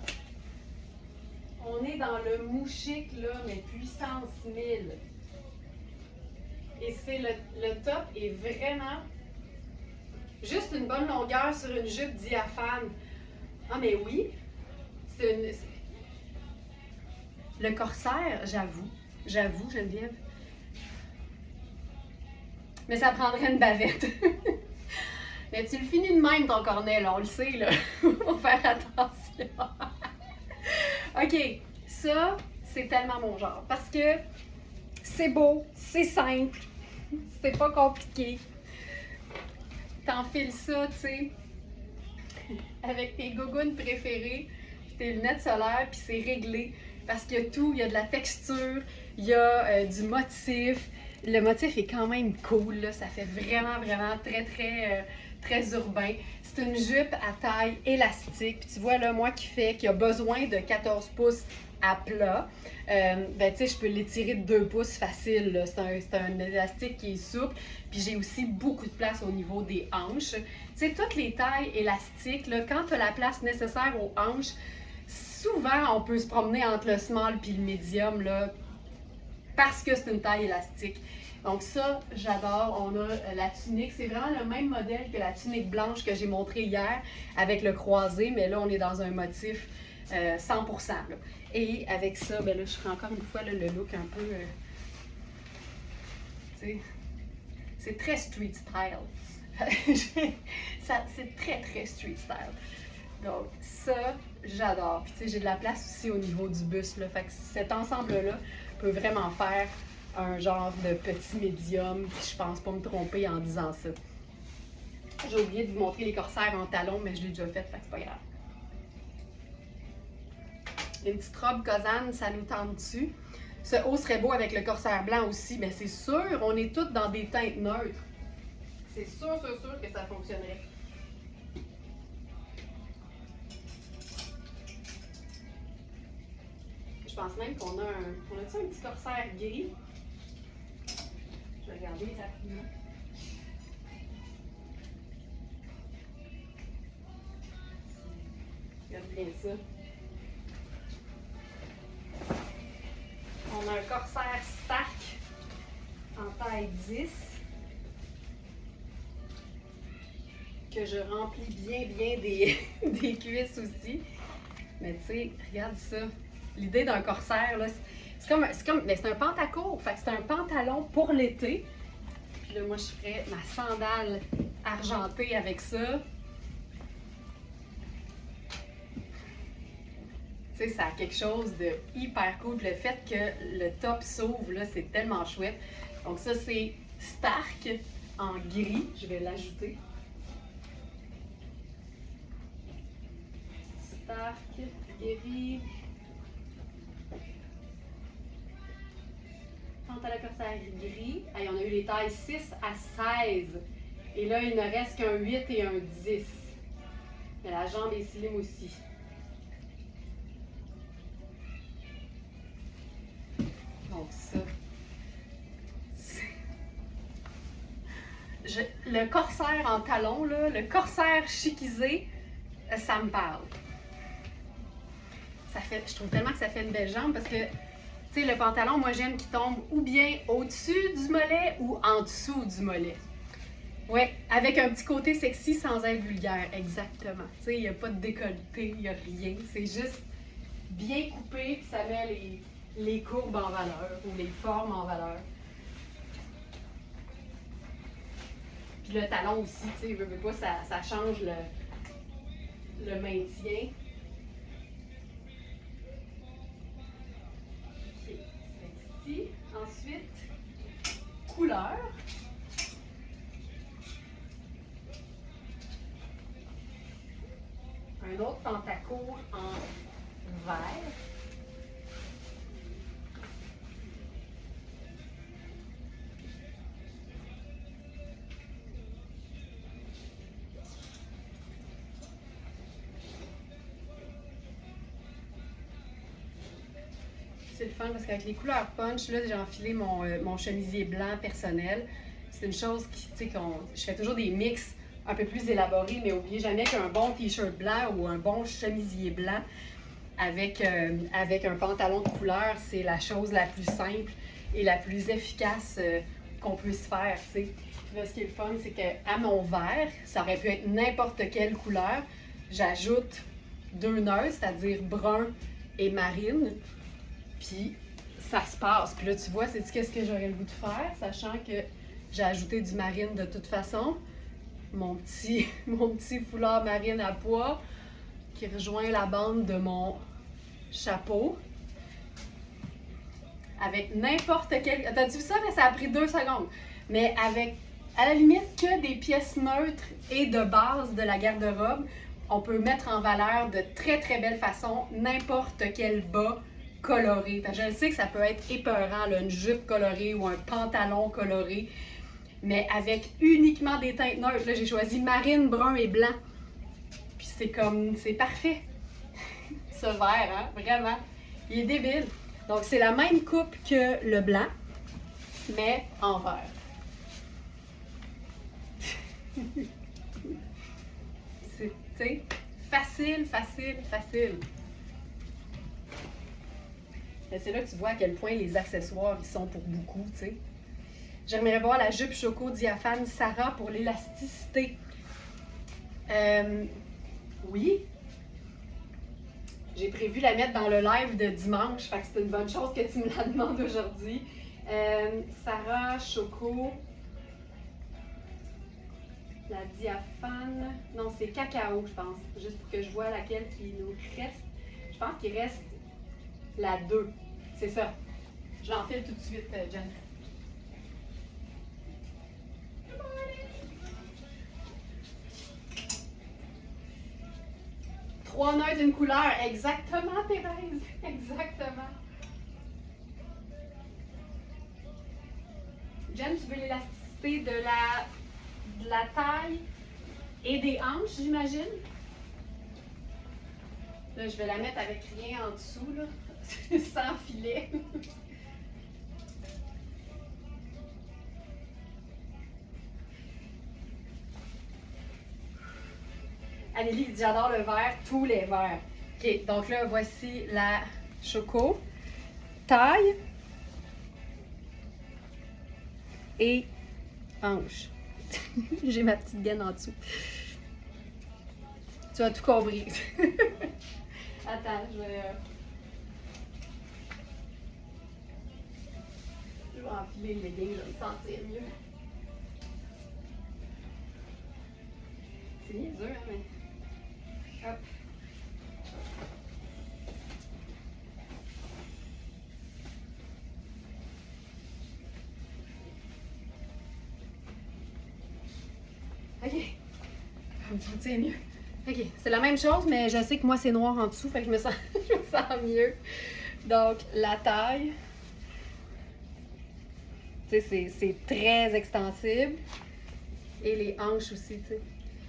On est dans le mouchique, là, mais puissance 1000. Et c'est le top est vraiment juste une bonne longueur sur une jupe diaphane. Ah, mais oui, c'est une... Le corsaire, j'avoue, Geneviève. Mais ça prendrait une bavette. Mais tu le finis de même, ton cornet, là, on le sait, là. Faut faire attention. OK, ça, c'est tellement mon genre. Parce que c'est beau, c'est simple, c'est pas compliqué. T'enfiles ça, tu sais, avec tes gougounes préférées, puis tes lunettes solaires, puis c'est réglé. Parce qu'il y a tout, il y a de la texture, il y a du motif. Le motif est quand même cool, là. Ça fait vraiment très urbain. C'est une jupe à taille élastique. Puis tu vois, là, moi qui a besoin de 14 pouces à plat, ben tu sais, je peux l'étirer de 2 pouces facile. C'est un élastique qui est souple. Puis j'ai aussi beaucoup de place au niveau des hanches. Tu sais, toutes les tailles élastiques, là, quand tu as la place nécessaire aux hanches, souvent on peut se promener entre le small et le medium, là, parce que c'est une taille élastique. Donc ça, j'adore. On a la tunique. C'est vraiment le même modèle que la tunique blanche que j'ai montrée hier avec le croisé, mais là, on est dans un motif 100%. Là. Et avec ça, ben là, je ferai encore une fois là, le look un peu... c'est très street style. C'est très street style. Donc ça, j'adore. Puis tu sais, j'ai de la place aussi au niveau du buste. Là. Fait que cet ensemble-là peut vraiment faire un genre de petit médium, puis je pense pas me tromper en disant ça. J'ai oublié de vous montrer les corsaires en talons, mais je l'ai déjà fait, fait que c'est pas grave. Une petite robe Cosane, ça nous tente dessus. Ce haut serait beau avec le corsaire blanc aussi, mais c'est sûr, on est toutes dans des teintes neutres. C'est sûr que ça fonctionnerait. Je pense même qu'on a on a-tu un petit corsaire gris? Je vais regarder rapidement. Regarde bien ça. On a un corsaire Stark en taille 10 que je remplis bien des cuisses aussi. Mais tu sais, regarde ça. L'idée d'un corsaire, là, mais c'est un pantacourt. Fait que c'est un pantalon pour l'été. Puis là, moi, je ferais ma sandale argentée avec ça. Tu sais, ça a quelque chose de hyper cool. Le fait que le top s'ouvre, là, c'est tellement chouette. Donc ça, c'est Stark en gris. Je vais l'ajouter. Stark, gris. Pantalon corsaire gris. Hey, on a eu les tailles 6 à 16. Et là, il ne reste qu'un 8 et un 10. Mais la jambe est slim aussi. Donc ça. Le corsaire en talon, là, le corsaire chiquisé, ça me parle. Je trouve tellement que ça fait une belle jambe parce que, tu sais, le pantalon, moi j'aime qu'il tombe ou bien au-dessus du mollet ou en dessous du mollet. Ouais, avec un petit côté sexy sans être vulgaire, exactement. Tu sais, il n'y a pas de décolleté, il n'y a rien. C'est juste bien coupé, puis ça met les courbes en valeur ou les formes en valeur. Puis le talon aussi, tu sais, veux pas, ça change le maintien. Ok, sexy. Ensuite, couleur. Un autre pantacourt en vert. C'est le fun parce qu'avec les couleurs punch, là, j'ai enfilé mon chemisier blanc personnel. C'est une chose qui, tu sais, je fais toujours des mix un peu plus élaborés, mais n'oubliez jamais qu'un bon t-shirt blanc ou un bon chemisier blanc avec un pantalon de couleur, c'est la chose la plus simple et la plus efficace qu'on puisse faire, tu sais. Là, ce qui est le fun, c'est qu'à mon vert, ça aurait pu être n'importe quelle couleur, j'ajoute deux neutres, c'est-à-dire brun et marine. Puis ça se passe. Puis là, tu vois, c'est qu'est-ce que j'aurais le goût de faire, sachant que j'ai ajouté du marine de toute façon. Mon petit foulard marine à pois qui rejoint la bande de mon chapeau. Avec n'importe quel... T'as-tu vu ça? Ça a pris 2 secondes. Mais avec, à la limite, que des pièces neutres et de base de la garde-robe, on peut mettre en valeur de très, très belle façon n'importe quel bas coloré. Je sais que ça peut être épeurant, là, une jupe colorée ou un pantalon coloré, mais avec uniquement des teintes neutres. Là, j'ai choisi marine, brun et blanc. Puis c'est parfait. Ce vert, hein, vraiment. Il est débile. Donc, c'est la même coupe que le blanc, mais en vert. C'est, tu sais, facile, facile, facile. Mais c'est là que tu vois à quel point les accessoires, ils sont pour beaucoup, tu sais. J'aimerais voir la jupe choco diaphane Sarah pour l'élasticité. Oui. J'ai prévu la mettre dans le live de dimanche, fait que c'est une bonne chose que tu me la demandes aujourd'hui. Sarah choco. La diaphane. Non, c'est cacao, je pense. Juste pour que je vois laquelle qui nous reste. Je pense qu'il reste la 2. C'est ça. Je l'enfile tout de suite, Jen. 3 neutres d'une couleur. Exactement, Thérèse. Exactement. Jen, tu veux l'élasticité de la taille et des hanches, j'imagine? Là, je vais la mettre avec rien en dessous, là. sans filet. Anneli dit j'adore le vert, tous les verts. Ok, donc là, voici la choco, taille et hanche. J'ai ma petite gaine en dessous. Tu as tout compris. Attends, je vais enfiler le legging, je vais me sentir mieux. C'est bien dur, hein, mais... Hop. Ok. Je vais me sentir mieux. Ok, c'est la même chose, mais je sais que moi c'est noir en dessous, fait que je me sens, je me sens mieux. Donc, la taille. Tu sais, c'est très extensible. Et les hanches aussi, tu sais.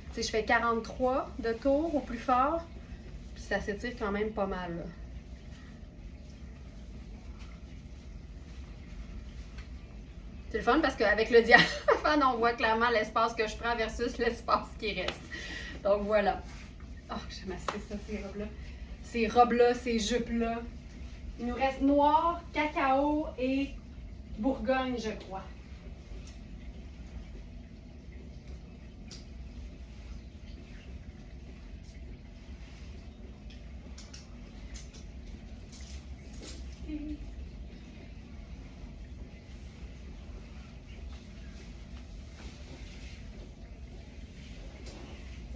Tu sais, je fais 43 de tour au plus fort. Puis ça s'étire quand même pas mal, là. C'est le fun parce qu'avec le diaphane, on voit clairement l'espace que je prends versus l'espace qui reste. Donc voilà. Oh, j'aime assez ça, ces robes-là. Ces robes-là, ces jupes-là. Il nous reste noir, cacao et Bourgogne, je crois.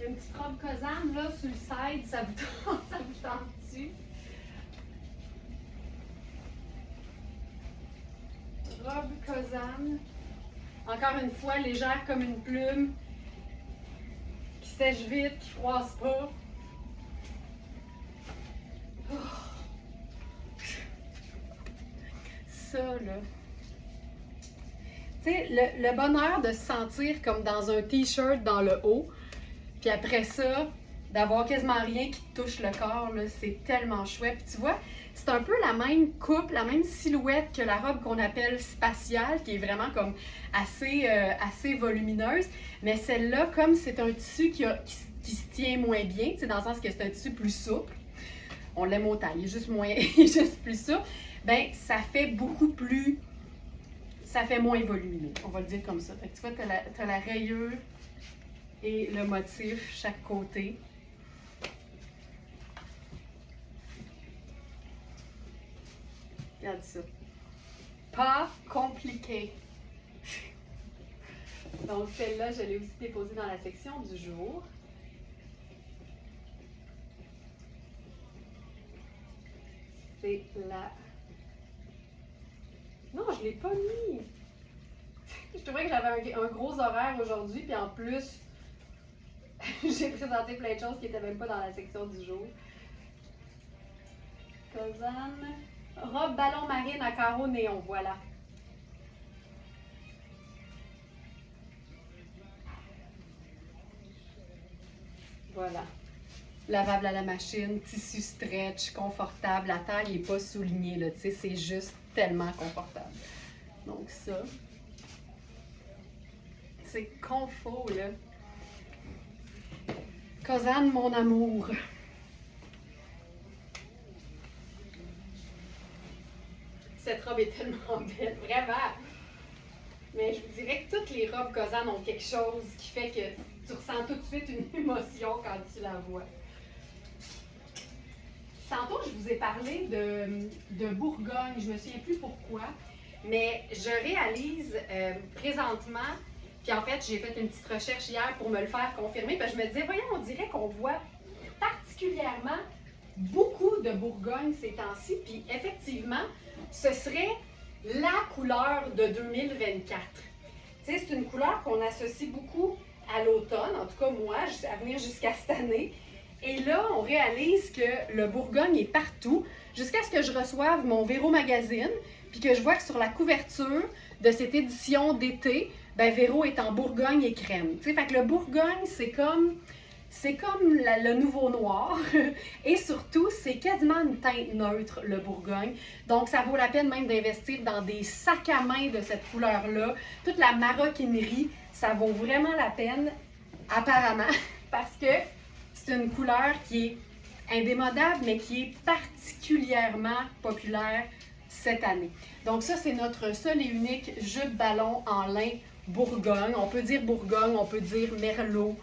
Une petite robe Cosane, là, sur le side, ça vous tente-tu? Robe Cosane. Encore une fois, légère comme une plume. Qui sèche vite, qui froisse pas. Oh. Ça, là. Tu sais, le bonheur de se sentir comme dans un t-shirt dans le haut. Puis après ça, d'avoir quasiment rien qui te touche le corps, là, c'est tellement chouette. Puis tu vois, c'est un peu la même coupe, la même silhouette que la robe qu'on appelle spatiale, qui est vraiment comme assez volumineuse. Mais celle-là, comme c'est un tissu qui se tient moins bien, tu sais, dans le sens que c'est un tissu plus souple, on l'aime autant, il est juste plus souple, ben ça fait beaucoup plus, ça fait moins volumineux, on va le dire comme ça. Fait que tu vois, t'as la rayure et le motif chaque côté. Regarde ça. Pas compliqué. Donc celle-là, je l'ai aussi déposée dans la section du jour. C'est la... Non, je ne l'ai pas mis. Je trouvais que j'avais un gros horaire aujourd'hui, puis en plus, j'ai présenté plein de choses qui n'étaient même pas dans la section du jour. Cosane. Robe ballon marine à carreaux néon, voilà. Voilà. Lavable à la machine, tissu stretch, confortable. La taille n'est pas soulignée, là, tu sais, c'est juste tellement confortable. Donc ça, c'est confort, là. Cosane, mon amour. Cette robe est tellement belle, vraiment. Mais je vous dirais que toutes les robes Cosane ont quelque chose qui fait que tu ressens tout de suite une émotion quand tu la vois. Tantôt, je vous ai parlé de Bourgogne, je ne me souviens plus pourquoi, mais je réalise présentement, puis en fait, j'ai fait une petite recherche hier pour me le faire confirmer, parce que je me disais, voyons, on dirait qu'on voit particulièrement beaucoup de Bourgogne ces temps-ci, puis effectivement, ce serait la couleur de 2024. Tu sais, c'est une couleur qu'on associe beaucoup à l'automne, en tout cas moi, à venir jusqu'à cette année. Et là, on réalise que le Bourgogne est partout, jusqu'à ce que je reçoive mon Véro Magazine, puis que je vois que sur la couverture de cette édition d'été, ben Véro est en Bourgogne et crème. Tu sais, fait que le Bourgogne, c'est comme c'est comme le nouveau noir et surtout, c'est quasiment une teinte neutre, le Bourgogne. Donc, ça vaut la peine même d'investir dans des sacs à main de cette couleur-là. Toute la maroquinerie, ça vaut vraiment la peine, apparemment, parce que c'est une couleur qui est indémodable, mais qui est particulièrement populaire cette année. Donc ça, c'est notre seul et unique jupe ballon en lin Bourgogne. On peut dire Bourgogne, on peut dire Merlot.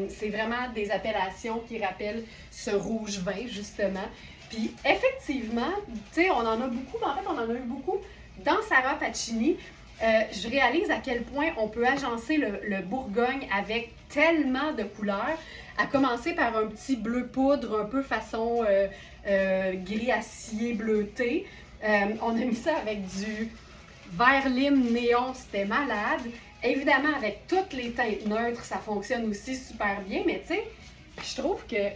C'est vraiment des appellations qui rappellent ce rouge vin, justement. Puis effectivement, tu sais, on en a beaucoup, mais en fait, on en a eu beaucoup dans Sarah Pacini. Je réalise à quel point on peut agencer le Bourgogne avec tellement de couleurs, à commencer par un petit bleu poudre, un peu façon gris acier bleuté. On a mis ça avec du vert lime néon, c'était malade. Évidemment, avec toutes les teintes neutres, ça fonctionne aussi super bien, mais tu sais, je trouve qu'il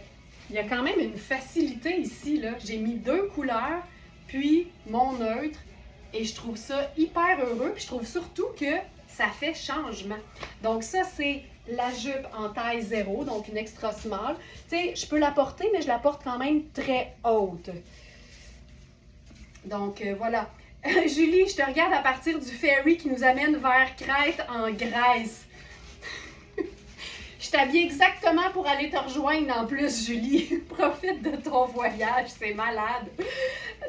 y a quand même une facilité ici, là. J'ai mis 2 couleurs, puis mon neutre, et je trouve ça hyper heureux, puis je trouve surtout que ça fait changement. Donc ça, c'est la jupe en taille 0, donc une extra small. Tu sais, je peux la porter, mais je la porte quand même très haute. Donc voilà. Julie, je te regarde à partir du ferry qui nous amène vers Crète en Grèce. Je t'habille exactement pour aller te rejoindre en plus, Julie. Profite de ton voyage, c'est malade.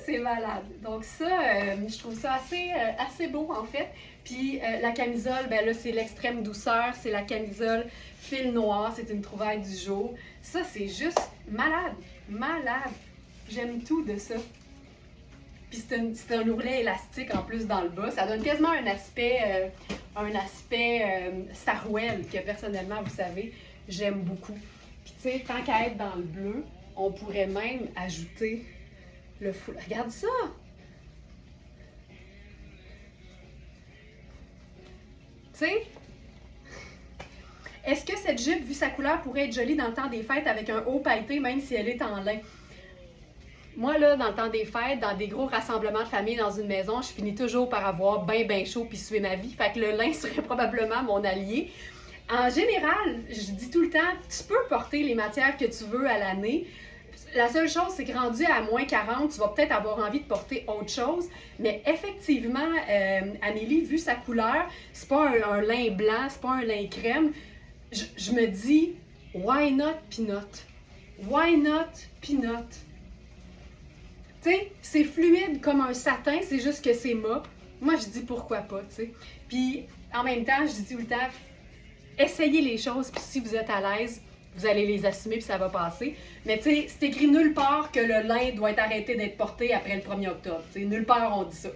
C'est malade. Donc ça, je trouve ça assez beau en fait. Puis la camisole, ben là c'est l'extrême douceur, c'est la camisole fil noir, c'est une trouvaille du jour. Ça c'est juste malade, malade. J'aime tout de ça. Puis c'est un ourlet élastique en plus dans le bas. Ça donne quasiment un aspect sarouel que personnellement, vous savez, j'aime beaucoup. Puis tu sais, tant qu'à être dans le bleu, on pourrait même ajouter le foulard. Regarde ça! Tu sais, est-ce que cette jupe, vu sa couleur, pourrait être jolie dans le temps des fêtes avec un haut pailleté, même si elle est en lin? Moi, là, dans le temps des fêtes, dans des gros rassemblements de famille dans une maison, je finis toujours par avoir bien chaud puis suer ma vie. Fait que le lin serait probablement mon allié. En général, je dis tout le temps, tu peux porter les matières que tu veux à l'année. La seule chose, c'est que rendu à moins 40, tu vas peut-être avoir envie de porter autre chose. Mais effectivement, Amélie, vu sa couleur, c'est pas un lin blanc, c'est pas un lin crème. Je me dis, why not peanut? Why not peanut? Tu sais, c'est fluide comme un satin, c'est juste que c'est mat. Moi, je dis pourquoi pas, tu sais. Puis, en même temps, je dis tout le temps, essayez les choses, puis si vous êtes à l'aise, vous allez les assumer, puis ça va passer. Mais tu sais, c'est écrit nulle part que le lin doit être arrêté d'être porté après le 1er octobre. Tu sais, nulle part on dit ça.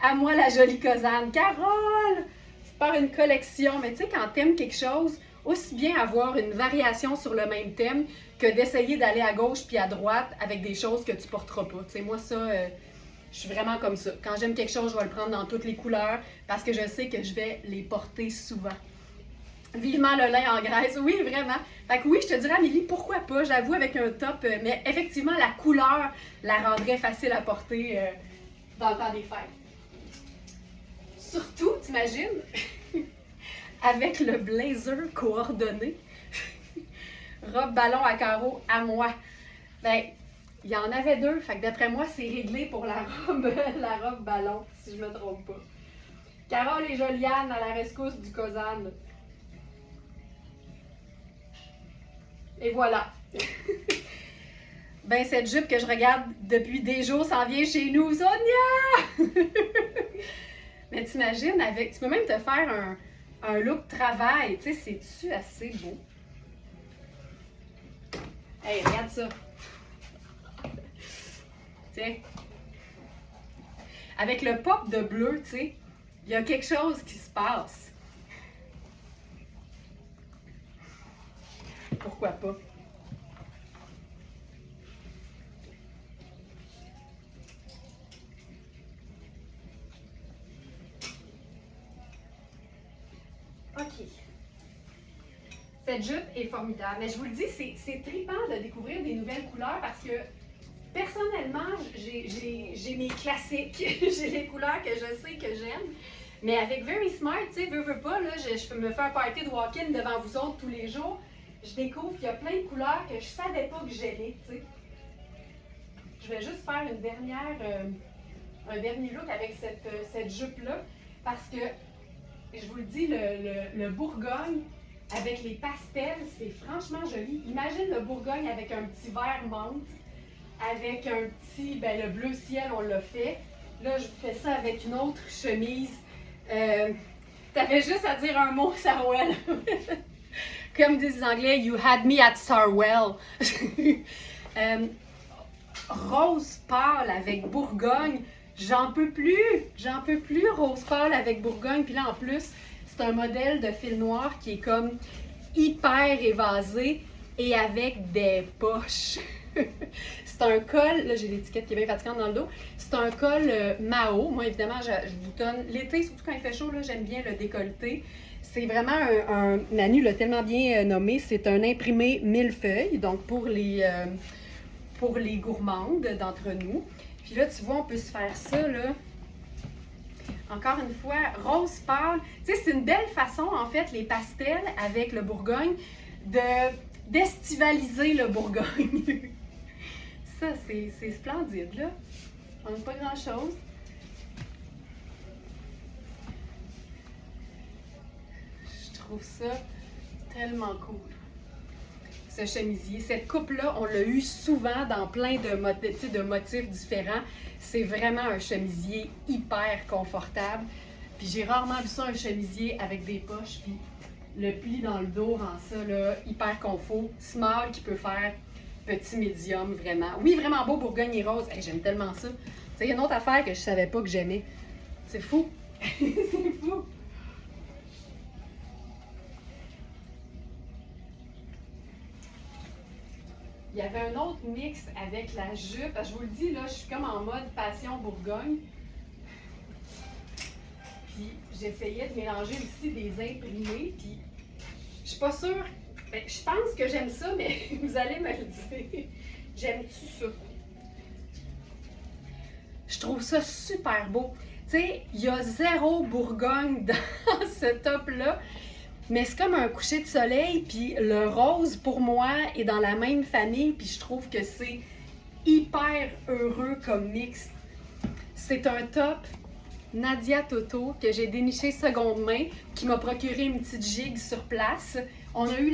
À moi, la jolie Cosane. Carole! Tu pars une collection, mais tu sais, quand t'aimes quelque chose, aussi bien avoir une variation sur le même thème que d'essayer d'aller à gauche puis à droite avec des choses que tu porteras pas. Tu sais, moi, ça, je suis vraiment comme ça. Quand j'aime quelque chose, je vais le prendre dans toutes les couleurs parce que je sais que je vais les porter souvent. Vivement le lin en Grèce, oui, vraiment. Fait que oui, je te dirais, Amélie, pourquoi pas, j'avoue, avec un top, mais effectivement, la couleur la rendrait facile à porter dans le temps des fêtes. Surtout, t'imagines, avec le blazer coordonné, robe ballon à carreaux à moi. Ben, il y en avait 2, fait que d'après moi, c'est réglé pour la robe ballon, si je me trompe pas. Carole et Joliane à la rescousse du Cosane. Et voilà. Ben, cette jupe que je regarde depuis des jours s'en vient chez nous. Sonia! Mais t'imagines, tu peux même te faire un look travail. Tu sais, c'est-tu assez beau? Hey, regarde ça. Tiens. Avec le pop de bleu, tu sais, il y a quelque chose qui se passe. Pourquoi pas? OK. Cette jupe est formidable. Mais je vous le dis, c'est trippant de découvrir des nouvelles couleurs parce que personnellement, j'ai mes classiques. J'ai les couleurs que je sais que j'aime. Mais avec Very Smart, tu sais, veux pas, là, je me fais un party de walk-in devant vous autres tous les jours. je découvre qu'il y a plein de couleurs que je savais pas que j'aimais, tu sais. Je vais juste faire un dernier look avec cette jupe-là, parce que, je vous le dis, le Bourgogne avec les pastels, c'est franchement joli. Imagine le Bourgogne avec un petit vert menthe, avec un petit, le bleu ciel, on l'a fait. Là, je vous fais ça avec une autre chemise. T'avais juste à dire un mot, Sarwell. Comme disent les Anglais, you had me at Sarwell. Rose pâle avec Bourgogne, j'en peux plus rose pâle avec Bourgogne. Puis là, en plus, c'est un modèle de fil noir qui est comme hyper évasé et avec des poches. C'est un col, là j'ai l'étiquette qui est bien fatigante dans le dos, c'est un col Mao. Moi évidemment je boutonne, l'été surtout quand il fait chaud, là j'aime bien le décolleté. C'est vraiment Manu l'a tellement bien nommé, c'est un imprimé millefeuille, donc pour les gourmandes d'entre nous. Puis là tu vois on peut se faire ça là. Encore une fois, rose pâle. Tu sais, c'est une belle façon, en fait, les pastels avec le Bourgogne, d'estivaliser le Bourgogne. Ça, c'est splendide, là. On n'a pas grand-chose. Je trouve ça tellement cool. Ce chemisier. Cette coupe-là, on l'a eu souvent dans plein de motifs différents. C'est vraiment un chemisier hyper confortable. Puis j'ai rarement vu ça, un chemisier avec des poches. Puis le pli dans le dos rend ça là, hyper confort. Small qui peut faire petit, médium, vraiment. Oui, vraiment beau, Bourgogne et rose. Hey, j'aime tellement ça. Tu sais, il y a une autre affaire que je savais pas que j'aimais. C'est fou. C'est fou. Il y avait un autre mix avec la jupe. Je vous le dis, là, je suis comme en mode passion Bourgogne. Puis j'essayais de mélanger aussi des imprimés. Puis je suis pas sûre. Je pense que j'aime ça, mais vous allez me le dire. J'aime-tu ça? Je trouve ça super beau. Tu sais, il y a zéro Bourgogne dans ce top-là. Mais c'est comme un coucher de soleil, puis le rose, pour moi, est dans la même famille, puis je trouve que c'est hyper heureux comme mix. C'est un top Nadia Toto que j'ai déniché seconde main, qui m'a procuré une petite gigue sur place. On a eu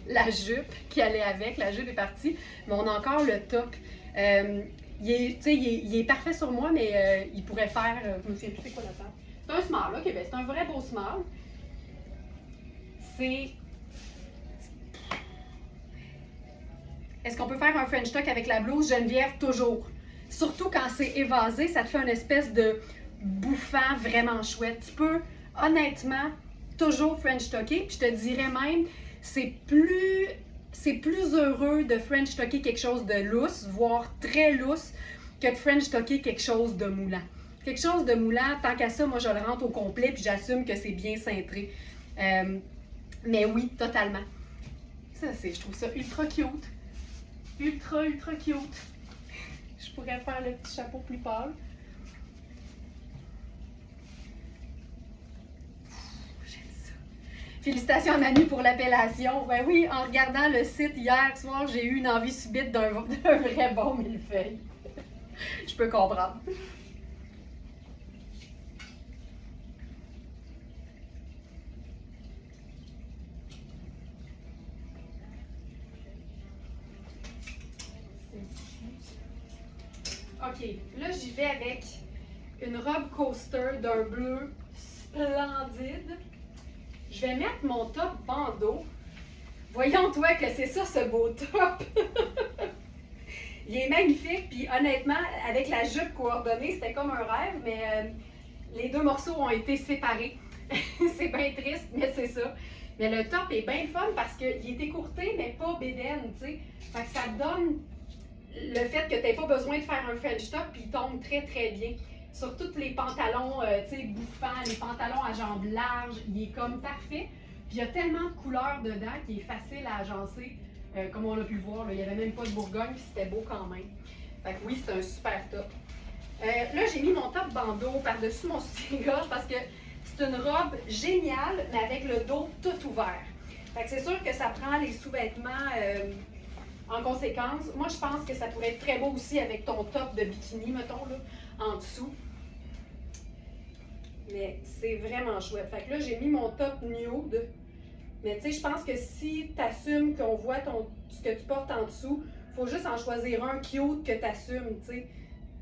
la jupe qui allait avec, la jupe est partie, mais on a encore le top. Il est parfait sur moi, mais il pourrait faire, je me souviens plus c'est quoi la taille. C'est un small, ok, ben c'est un vrai beau small. Est-ce qu'on peut faire un French tuck avec la blouse? Geneviève, toujours. Surtout quand c'est évasé, ça te fait une espèce de bouffant vraiment chouette. Tu peux, honnêtement, toujours French tucker. Puis je te dirais même, c'est plus heureux de French tucker quelque chose de lousse, voire très lousse, que de French tucker quelque chose de moulant. Quelque chose de moulant, tant qu'à ça, moi je le rentre au complet puis j'assume que c'est bien cintré. Mais oui, totalement. Ça, je trouve ça ultra cute. Ultra cute. Je pourrais faire le petit chapeau plus pâle. J'aime ça. Félicitations à Manu pour l'appellation. Ben oui, en regardant le site hier soir, j'ai eu une envie subite d'un vrai bon millefeuille. Je peux comprendre. OK, là j'y vais avec une robe coaster d'un bleu splendide. Je vais mettre mon top bandeau. Voyons toi que c'est ça ce beau top. Il est magnifique, puis honnêtement, avec la jupe coordonnée, c'était comme un rêve, mais les deux morceaux ont été séparés. C'est bien triste, mais c'est ça. Mais le top est bien fun parce qu'il est écourté, mais pas bédaine, tu sais. Fait que ça donne le fait que tu n'aies pas besoin de faire un French top, puis il tombe très très bien. Sur tous les pantalons, tu sais, bouffants, les pantalons à jambes larges, il est comme parfait. Puis il y a tellement de couleurs dedans qu'il est facile à agencer. Comme on l'a pu le voir, là, il n'y avait même pas de Bourgogne, puis c'était beau quand même. Fait que oui, c'est un super top. Là, j'ai mis mon top bandeau par-dessus mon soutien-gorge parce que c'est une robe géniale, mais avec le dos tout ouvert. Fait que c'est sûr que ça prend les sous-vêtements en conséquence. Moi, je pense que ça pourrait être très beau aussi avec ton top de bikini, mettons, là, en dessous. Mais c'est vraiment chouette. Fait que là, j'ai mis mon top nude. Mais tu sais, je pense que si tu assumes qu'on voit ce que tu portes en dessous, il faut juste en choisir un cute que tu assumes, tu sais.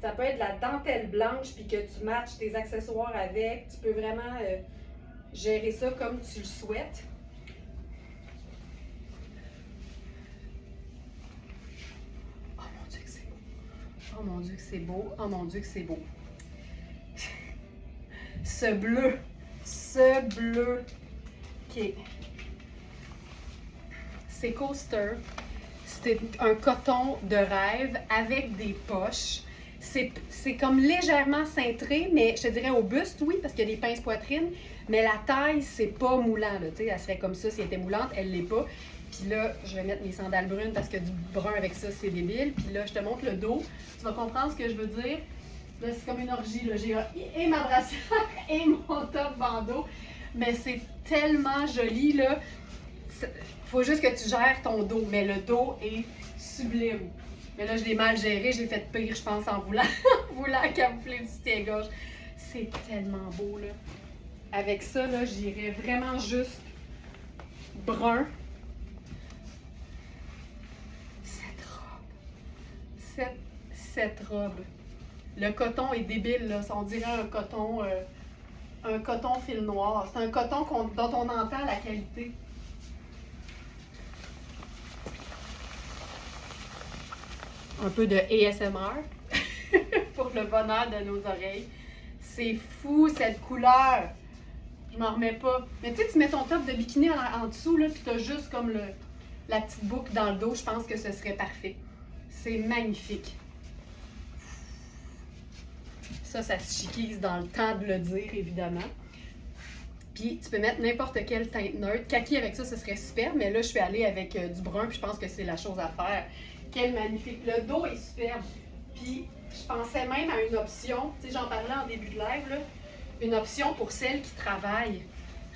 Ça peut être de la dentelle blanche puis que tu matches tes accessoires avec. Tu peux vraiment gérer ça comme tu le souhaites. Oh mon Dieu que c'est beau. Oh mon Dieu que c'est beau. Oh mon Dieu que c'est beau. Ce bleu. OK. C'est Coaster. C'est un coton de rêve avec des poches. C'est comme légèrement cintré, mais je te dirais au buste, oui, parce qu'il y a des pinces poitrine, mais la taille, c'est pas moulant. Là, elle serait comme ça si elle était moulante, elle l'est pas. Puis là, je vais mettre mes sandales brunes parce que du brun avec ça, c'est débile. Puis là, je te montre le dos. Tu vas comprendre ce que je veux dire. Là, c'est comme une orgie. Là. J'ai et ma brassière et mon top bandeau. Mais c'est tellement joli, là. Faut juste que tu gères ton dos. Mais le dos est sublime. Mais là, je l'ai mal géré. J'ai fait pire, je pense, en voulant camoufler le soutien-gorge. C'est tellement beau, là. Avec ça, là, j'irais vraiment juste brun. Cette robe. Le coton est débile, là. On dirait un coton fil noir. C'est un coton dont on entend la qualité. Un peu de ASMR pour le bonheur de nos oreilles. C'est fou cette couleur. Je m'en remets pas. Mais tu sais, tu mets ton top de bikini en dessous, là, puis t'as juste comme la petite boucle dans le dos. Je pense que ce serait parfait. C'est magnifique. Ça se chiquise dans le temps de le dire, évidemment. Puis, tu peux mettre n'importe quelle teinte neutre. Kaki avec ça, ce serait super, mais là, je suis allée avec du brun, puis je pense que c'est la chose à faire. Quel magnifique. Le dos est superbe. Puis, je pensais même à une option, tu sais, j'en parlais en début de live, là, une option pour celles qui travaillent.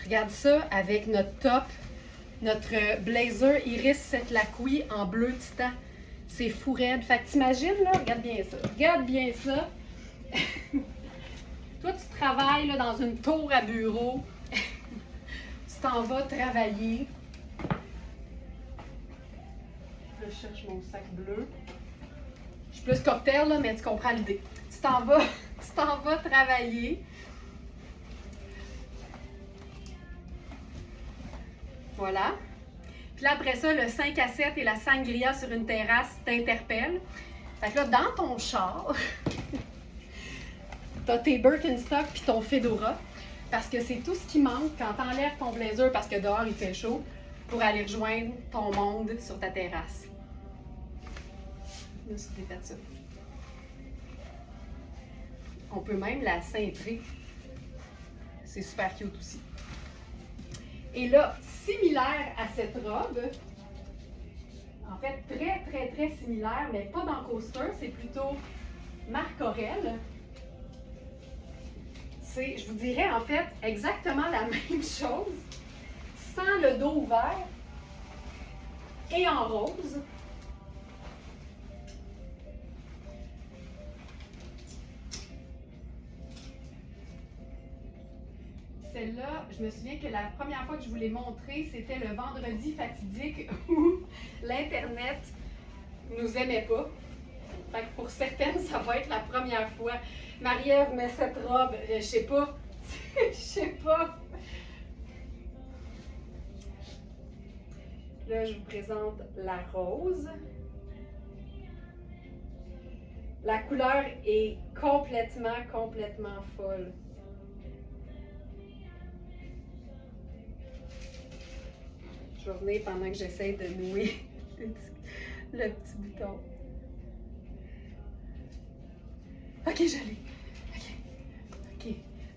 Regarde ça avec notre top, notre blazer Iris Setlaqui en bleu titan. C'est fou raide. Fait que t'imagines, là, regarde bien ça. Regarde bien ça. Toi, tu travailles là, dans une tour à bureau. Tu t'en vas travailler. Là, je cherche mon sac bleu. Je suis plus cocktail, là, mais tu comprends l'idée. Tu t'en vas travailler. Voilà. Puis là, après ça, le 5 à 7 et la sangria sur une terrasse t'interpellent. Fait que là, dans ton char, t'as tes Birkenstock puis ton Fedora. Parce que c'est tout ce qui manque quand t'enlèves ton blazer parce que dehors il fait chaud pour aller rejoindre ton monde sur ta terrasse. Là, c'est défait ça. On peut même la cintrer. C'est super cute aussi. Et là, similaire à cette robe, en fait très très très similaire, mais pas dans Coaster, c'est plutôt Marc Aurèle. C'est, je vous dirais en fait exactement la même chose, sans le dos ouvert et en rose. Celle-là, je me souviens que la première fois que je vous l'ai montrée, c'était le vendredi fatidique où l'Internet nous aimait pas. Fait que pour certaines, ça va être la première fois. Marie-Ève met cette robe, je sais pas. Je sais pas. Là, je vous présente la rose. La couleur est complètement folle. Je vais revenir pendant que j'essaie de nouer le petit bouton. OK, je l'ai. OK.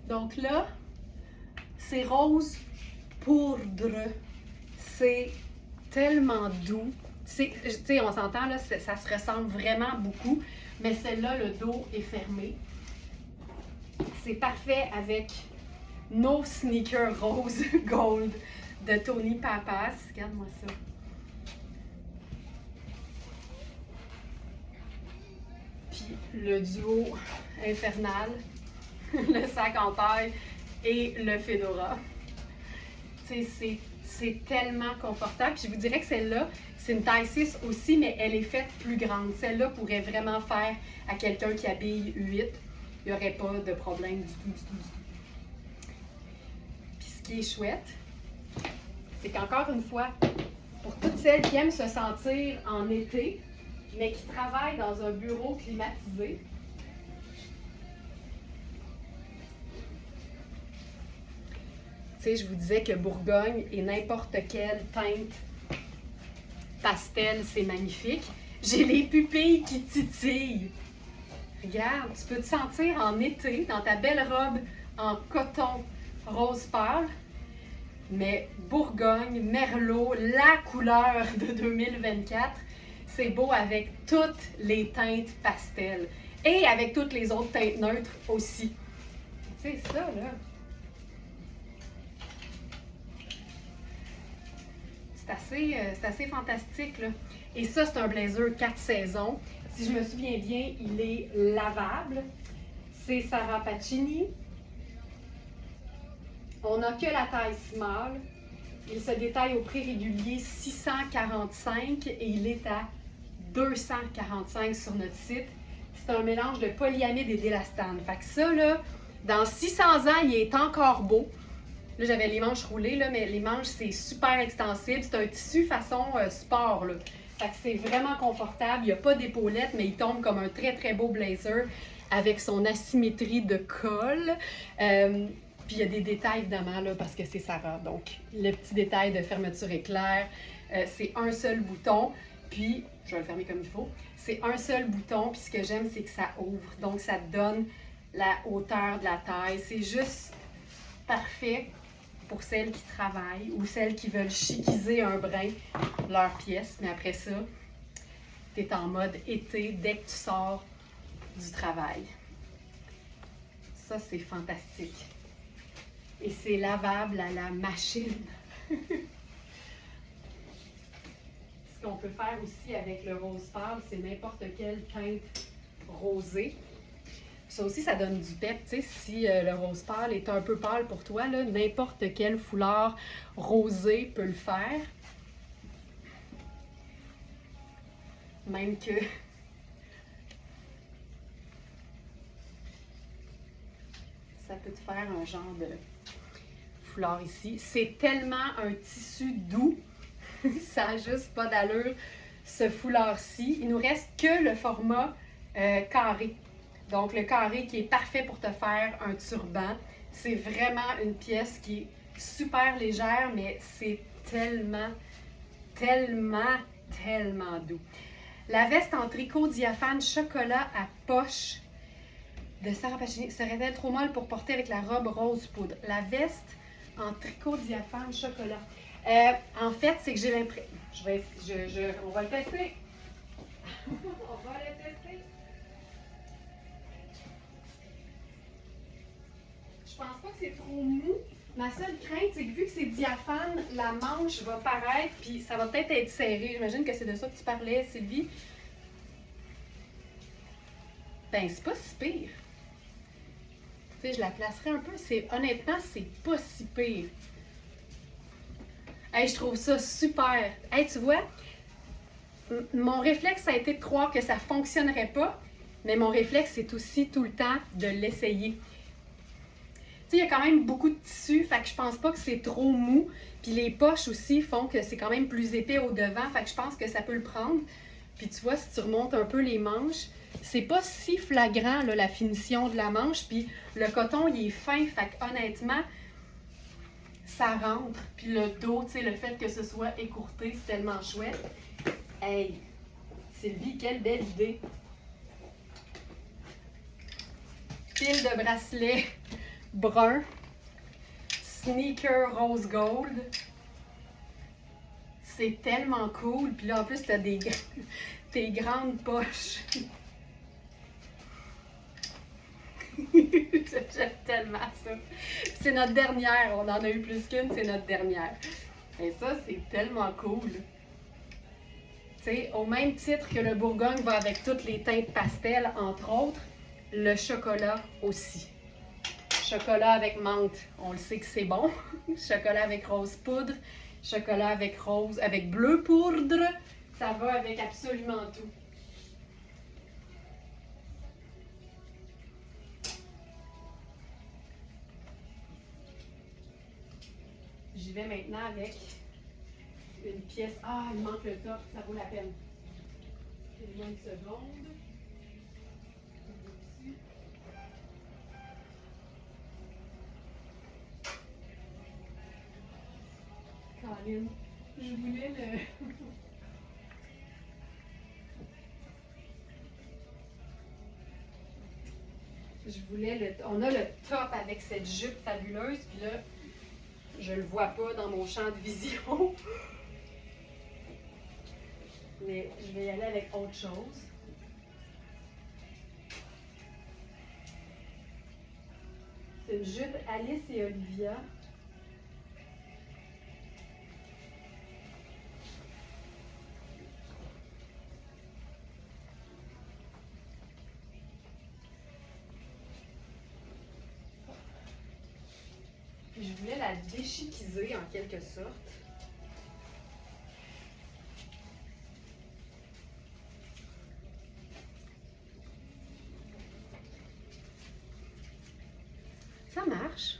Donc là, c'est rose poudre. C'est tellement doux. Tu sais, on s'entend, là, ça se ressemble vraiment beaucoup. Mais celle-là, le dos est fermé. C'est parfait avec nos sneakers rose gold de Tony Papas. Regarde-moi ça. Puis le duo infernal, le sac en paille et le fedora. Tu sais, c'est tellement confortable. Puis je vous dirais que celle-là, c'est une taille 6 aussi, mais elle est faite plus grande. Celle-là pourrait vraiment faire à quelqu'un qui habille 8. Il n'y aurait pas de problème du tout, du tout, du tout. Puis ce qui est chouette, c'est qu'encore une fois, pour toutes celles qui aiment se sentir en été, mais qui travaillent dans un bureau climatisé, tu sais, je vous disais que Bourgogne et n'importe quelle teinte pastel, c'est magnifique. J'ai les pupilles qui titillent. Regarde, tu peux te sentir en été dans ta belle robe en coton rose pâle, mais Bourgogne, Merlot, la couleur de 2024, c'est beau avec toutes les teintes pastel et avec toutes les autres teintes neutres aussi. Tu sais, ça, là, c'est assez fantastique, là. Et ça, c'est un blazer 4 saisons. Si je me souviens bien, il est lavable. C'est Sarah Pacini. On n'a que la taille small. Il se détaille au prix régulier 645 et il est à 245 sur notre site. C'est un mélange de polyamide et d'élastane. Fait que ça, là, dans 600 ans, il est encore beau. Là, j'avais les manches roulées, là, mais les manches, c'est super extensible. C'est un tissu façon sport, là. Fait que c'est vraiment confortable. Il n'y a pas d'épaulette, mais il tombe comme un très, très beau blazer avec son asymétrie de col. Puis il y a des détails, évidemment, là, parce que c'est Sarah. Donc, le petit détail de fermeture éclair, c'est un seul bouton. Puis, je vais le fermer comme il faut. C'est un seul bouton. Puis ce que j'aime, c'est que ça ouvre. Donc, ça te donne la hauteur de la taille. C'est juste parfait pour celles qui travaillent ou celles qui veulent chiquiser un brin leur pièce. Mais après ça, tu es en mode été dès que tu sors du travail. Ça, c'est fantastique. Et c'est lavable à la machine. Ce qu'on peut faire aussi avec le rose pâle, c'est n'importe quelle teinte rosée. Ça aussi, ça donne du pep, tu sais, si le rose pâle est un peu pâle pour toi, là, n'importe quel foulard rosé peut le faire. Même que ça peut te faire un genre de foulard ici. C'est tellement un tissu doux, ça n'a juste pas d'allure, ce foulard-ci. Il nous reste que le format carré. Donc, le carré qui est parfait pour te faire un turban. C'est vraiment une pièce qui est super légère, mais c'est tellement, tellement, tellement doux. La veste en tricot diaphane chocolat à poche de Sarah Pacini serait-elle trop molle pour porter avec la robe rose poudre? La veste en tricot diaphane chocolat. En fait, c'est que j'ai l'impression... On va le tester. On va le tester. Je pense pas que c'est trop mou. Ma seule crainte, c'est que vu que c'est diaphane, la manche va paraître, puis ça va peut-être être serré. J'imagine que c'est de ça que tu parlais, Sylvie. Ben, c'est pas si pire. Tu sais, je la placerai un peu. Honnêtement, c'est pas si pire. Hey, je trouve ça super. Hey, tu vois, mon réflexe, ça a été de croire que ça fonctionnerait pas, mais mon réflexe, c'est aussi tout le temps de l'essayer. Tu sais, il y a quand même beaucoup de tissu, fait que je pense pas que c'est trop mou. Puis les poches aussi font que c'est quand même plus épais au devant, fait que je pense que ça peut le prendre. Puis tu vois, si tu remontes un peu les manches, c'est pas si flagrant, là, la finition de la manche. Puis le coton, il est fin, fait que honnêtement, ça rentre. Puis le dos, tu sais, le fait que ce soit écourté, c'est tellement chouette. Hey, Sylvie, quelle belle idée! Pile de bracelets brun, sneaker rose gold. C'est tellement cool. Puis là, en plus, t'as tes grandes poches. J'aime tellement ça. C'est notre dernière. On en a eu plus qu'une, c'est notre dernière. Et ça, c'est tellement cool. Tu sais, au même titre que le Bourgogne va avec toutes les teintes pastel, entre autres, le chocolat aussi. Chocolat avec menthe, on le sait que c'est bon. Chocolat avec rose poudre, chocolat avec rose, avec bleu poudre, ça va avec absolument tout. J'y vais maintenant avec une pièce. Ah, il manque le top, ça vaut la peine. Donne-moi une seconde. Caroline, je voulais le. On a le top avec cette jupe fabuleuse, puis là, je le vois pas dans mon champ de vision. Mais je vais y aller avec autre chose. C'est une jupe Alice et Olivia. Puis je voulais la déchiquiser en quelque sorte. Ça marche.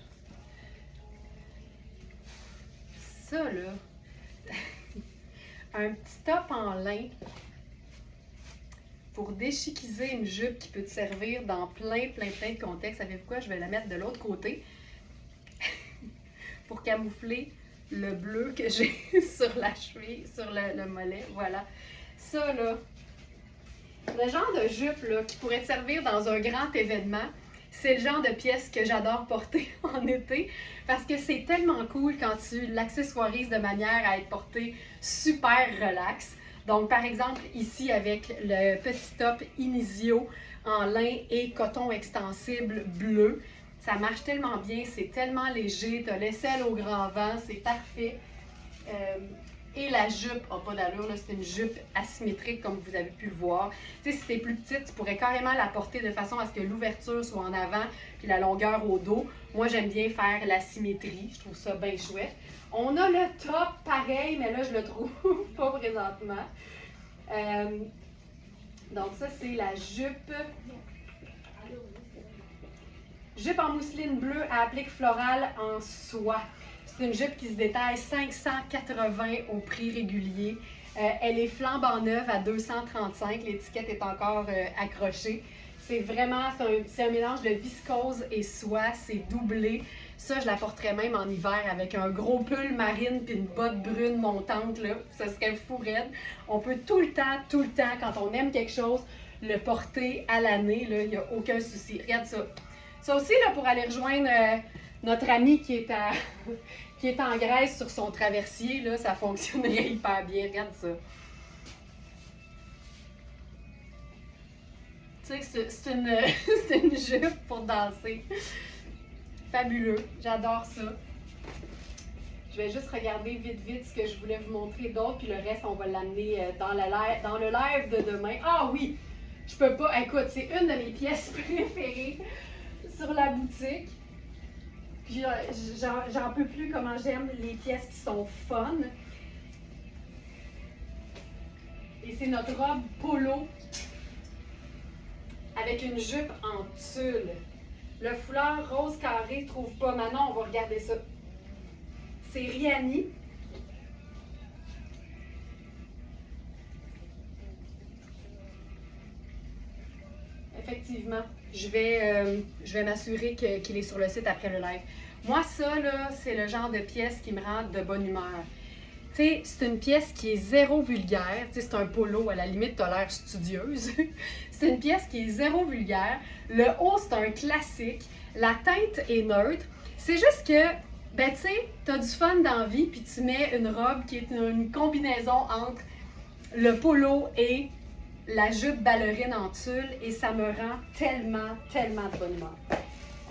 Ça là, un petit top en lin pour déchiquiser une jupe qui peut te servir dans plein de contextes. Savez-vous quoi? Je vais la mettre de l'autre côté pour camoufler le bleu que j'ai sur la cheville, sur le mollet. Voilà. Ça là, le genre de jupe là, qui pourrait te servir dans un grand événement, c'est le genre de pièce que j'adore porter en été parce que c'est tellement cool quand tu l'accessoirises de manière à être porté super relax. Donc, par exemple, ici avec le petit top Inisio en lin et coton extensible bleu, ça marche tellement bien, c'est tellement léger, tu as l'aisselle au grand vent, c'est parfait. Et la jupe n'a pas d'allure, c'est une jupe asymétrique comme vous avez pu le voir. Tu sais, si c'est plus petite, tu pourrais carrément la porter de façon à ce que l'ouverture soit en avant puis la longueur au dos. Moi, j'aime bien faire la symétrie, je trouve ça bien chouette. On a le top pareil, mais là, je le trouve pas présentement. Donc ça, c'est la jupe. Jupe en mousseline bleue à applique florale en soie. C'est une jupe qui se détaille 580 au prix régulier. Elle est flambant neuve à 235. L'étiquette est encore accrochée. C'est vraiment, c'est un mélange de viscose et soie. C'est doublé. Ça, je la porterais même en hiver avec un gros pull marine puis une botte brune montante. Là. Ça serait fou raide. On peut tout le temps, quand on aime quelque chose, le porter à l'année. Il n'y a aucun souci. Regarde ça. Ça aussi, là, pour aller rejoindre notre ami qui est en Grèce sur son traversier, là, ça fonctionnerait hyper bien. Regarde ça. Tu sais, c'est une jupe pour danser. Fabuleux. J'adore ça. Je vais juste regarder vite ce que je voulais vous montrer d'autre, puis le reste, on va l'amener dans le live de demain. Ah oui! Je peux pas. Écoute, c'est une de mes pièces préférées sur la boutique. Puis j'en peux plus comment j'aime les pièces qui sont fun. Et c'est notre robe polo avec une jupe en tulle. Le foulard rose carré, trouve pas. Manon, on va regarder ça. C'est Riani. Effectivement, je vais m'assurer qu'il est sur le site après le live. Moi, ça, là, c'est le genre de pièce qui me rend de bonne humeur. Tu sais, c'est une pièce qui est zéro vulgaire. Tu sais, c'est un polo, à la limite, t'as l'air studieuse. C'est une pièce qui est zéro vulgaire. Le haut, c'est un classique. La teinte est neutre. C'est juste que, ben, tu sais, t'as du fun dans la vie, puis tu mets une robe qui est une combinaison entre le polo et la jupe ballerine en tulle, et ça me rend tellement de bonne humeur.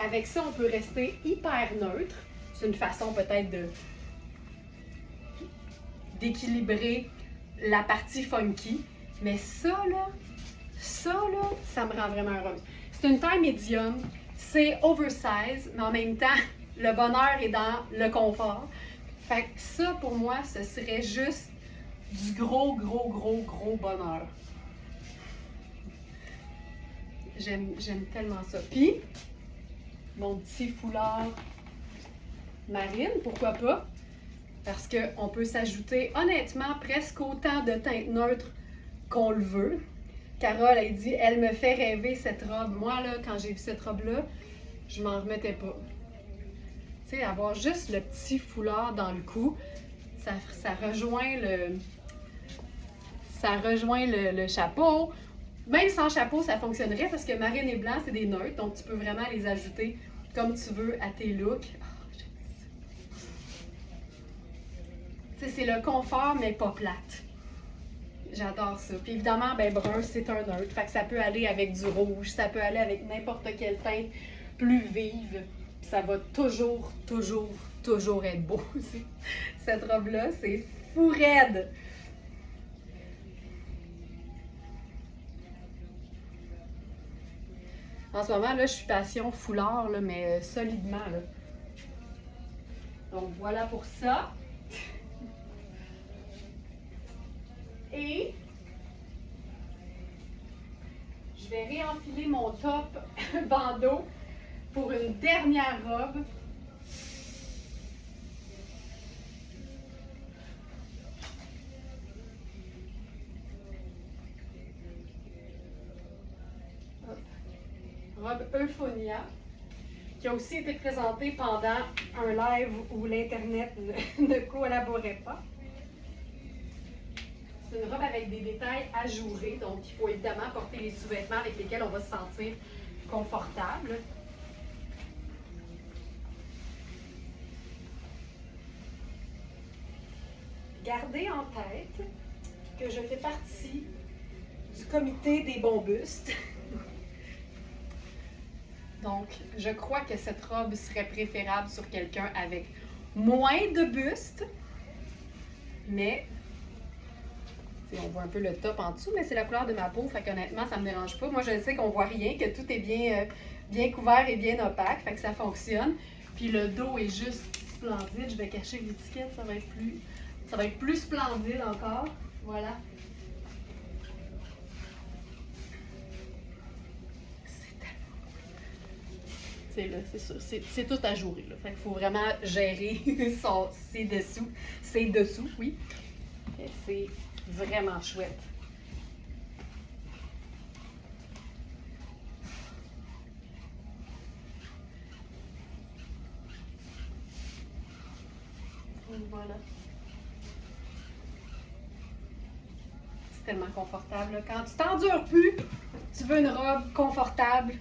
Avec ça, on peut rester hyper neutre. C'est une façon peut-être d'équilibrer la partie funky. Mais ça, ça me rend vraiment heureuse. C'est une taille médium, c'est oversize, mais en même temps, le bonheur est dans le confort. Fait que ça, pour moi, ce serait juste du gros bonheur. J'aime tellement ça. Puis, mon petit foulard marine, pourquoi pas? Parce qu'on peut s'ajouter honnêtement presque autant de teintes neutres qu'on le veut. Carole, elle dit, elle me fait rêver cette robe. Moi, là, quand j'ai vu cette robe-là, je m'en remettais pas. Tu sais, avoir juste le petit foulard dans le cou, ça rejoint le chapeau. Même sans chapeau, ça fonctionnerait parce que marine et blanc, c'est des neutres, donc tu peux vraiment les ajouter comme tu veux à tes looks. Tu sais, c'est le confort, mais pas plate. J'adore ça. Puis évidemment, ben brun, c'est un neutre. Fait que ça peut aller avec du rouge, ça peut aller avec n'importe quelle teinte plus vive. Puis ça va toujours être beau aussi. Cette robe-là, c'est fou raide. En ce moment, là, je suis passion foulard, là, mais solidement, là. Donc, voilà pour ça. Et je vais réenfiler mon top bandeau pour une dernière robe. Robe Euphonia, qui a aussi été présentée pendant un live où l'Internet ne collaborait pas. C'est une robe avec des détails ajourés, donc il faut évidemment porter les sous-vêtements avec lesquels on va se sentir confortable. Gardez en tête que je fais partie du comité des bons bustes. Donc, je crois que cette robe serait préférable sur quelqu'un avec moins de buste, mais on voit un peu le top en dessous, mais c'est la couleur de ma peau, fait qu'honnêtement, ça me dérange pas. Moi, je sais qu'on voit rien, que tout est bien couvert et bien opaque, fait que ça fonctionne. Puis le dos est juste splendide. Je vais cacher l'étiquette, ça va être plus splendide encore. Voilà. C'est ça, c'est tout ajouré. Là. Fait qu'il faut vraiment gérer ses dessous, oui. C'est vraiment chouette. Voilà. C'est tellement confortable. Là. Quand tu t'endures plus, tu veux une robe confortable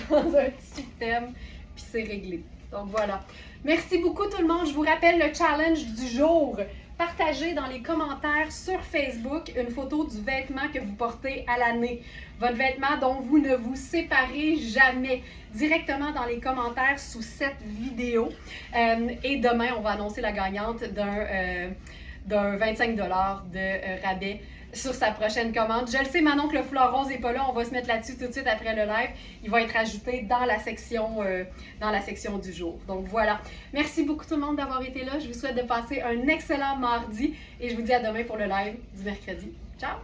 dans un petit thème, puis c'est réglé. Donc voilà. Merci beaucoup tout le monde. Je vous rappelle le challenge du jour. Partagez dans les commentaires sur Facebook une photo du vêtement que vous portez à l'année. Votre vêtement dont vous ne vous séparez jamais. Directement dans les commentaires sous cette vidéo. Et demain, on va annoncer la gagnante d'un 25$ de rabais sur sa prochaine commande. Je le sais, Manon, que le foulard rose n'est pas là. On va se mettre là-dessus tout de suite après le live. Il va être ajouté dans la section du jour. Donc voilà. Merci beaucoup tout le monde d'avoir été là. Je vous souhaite de passer un excellent mardi et je vous dis à demain pour le live du mercredi. Ciao!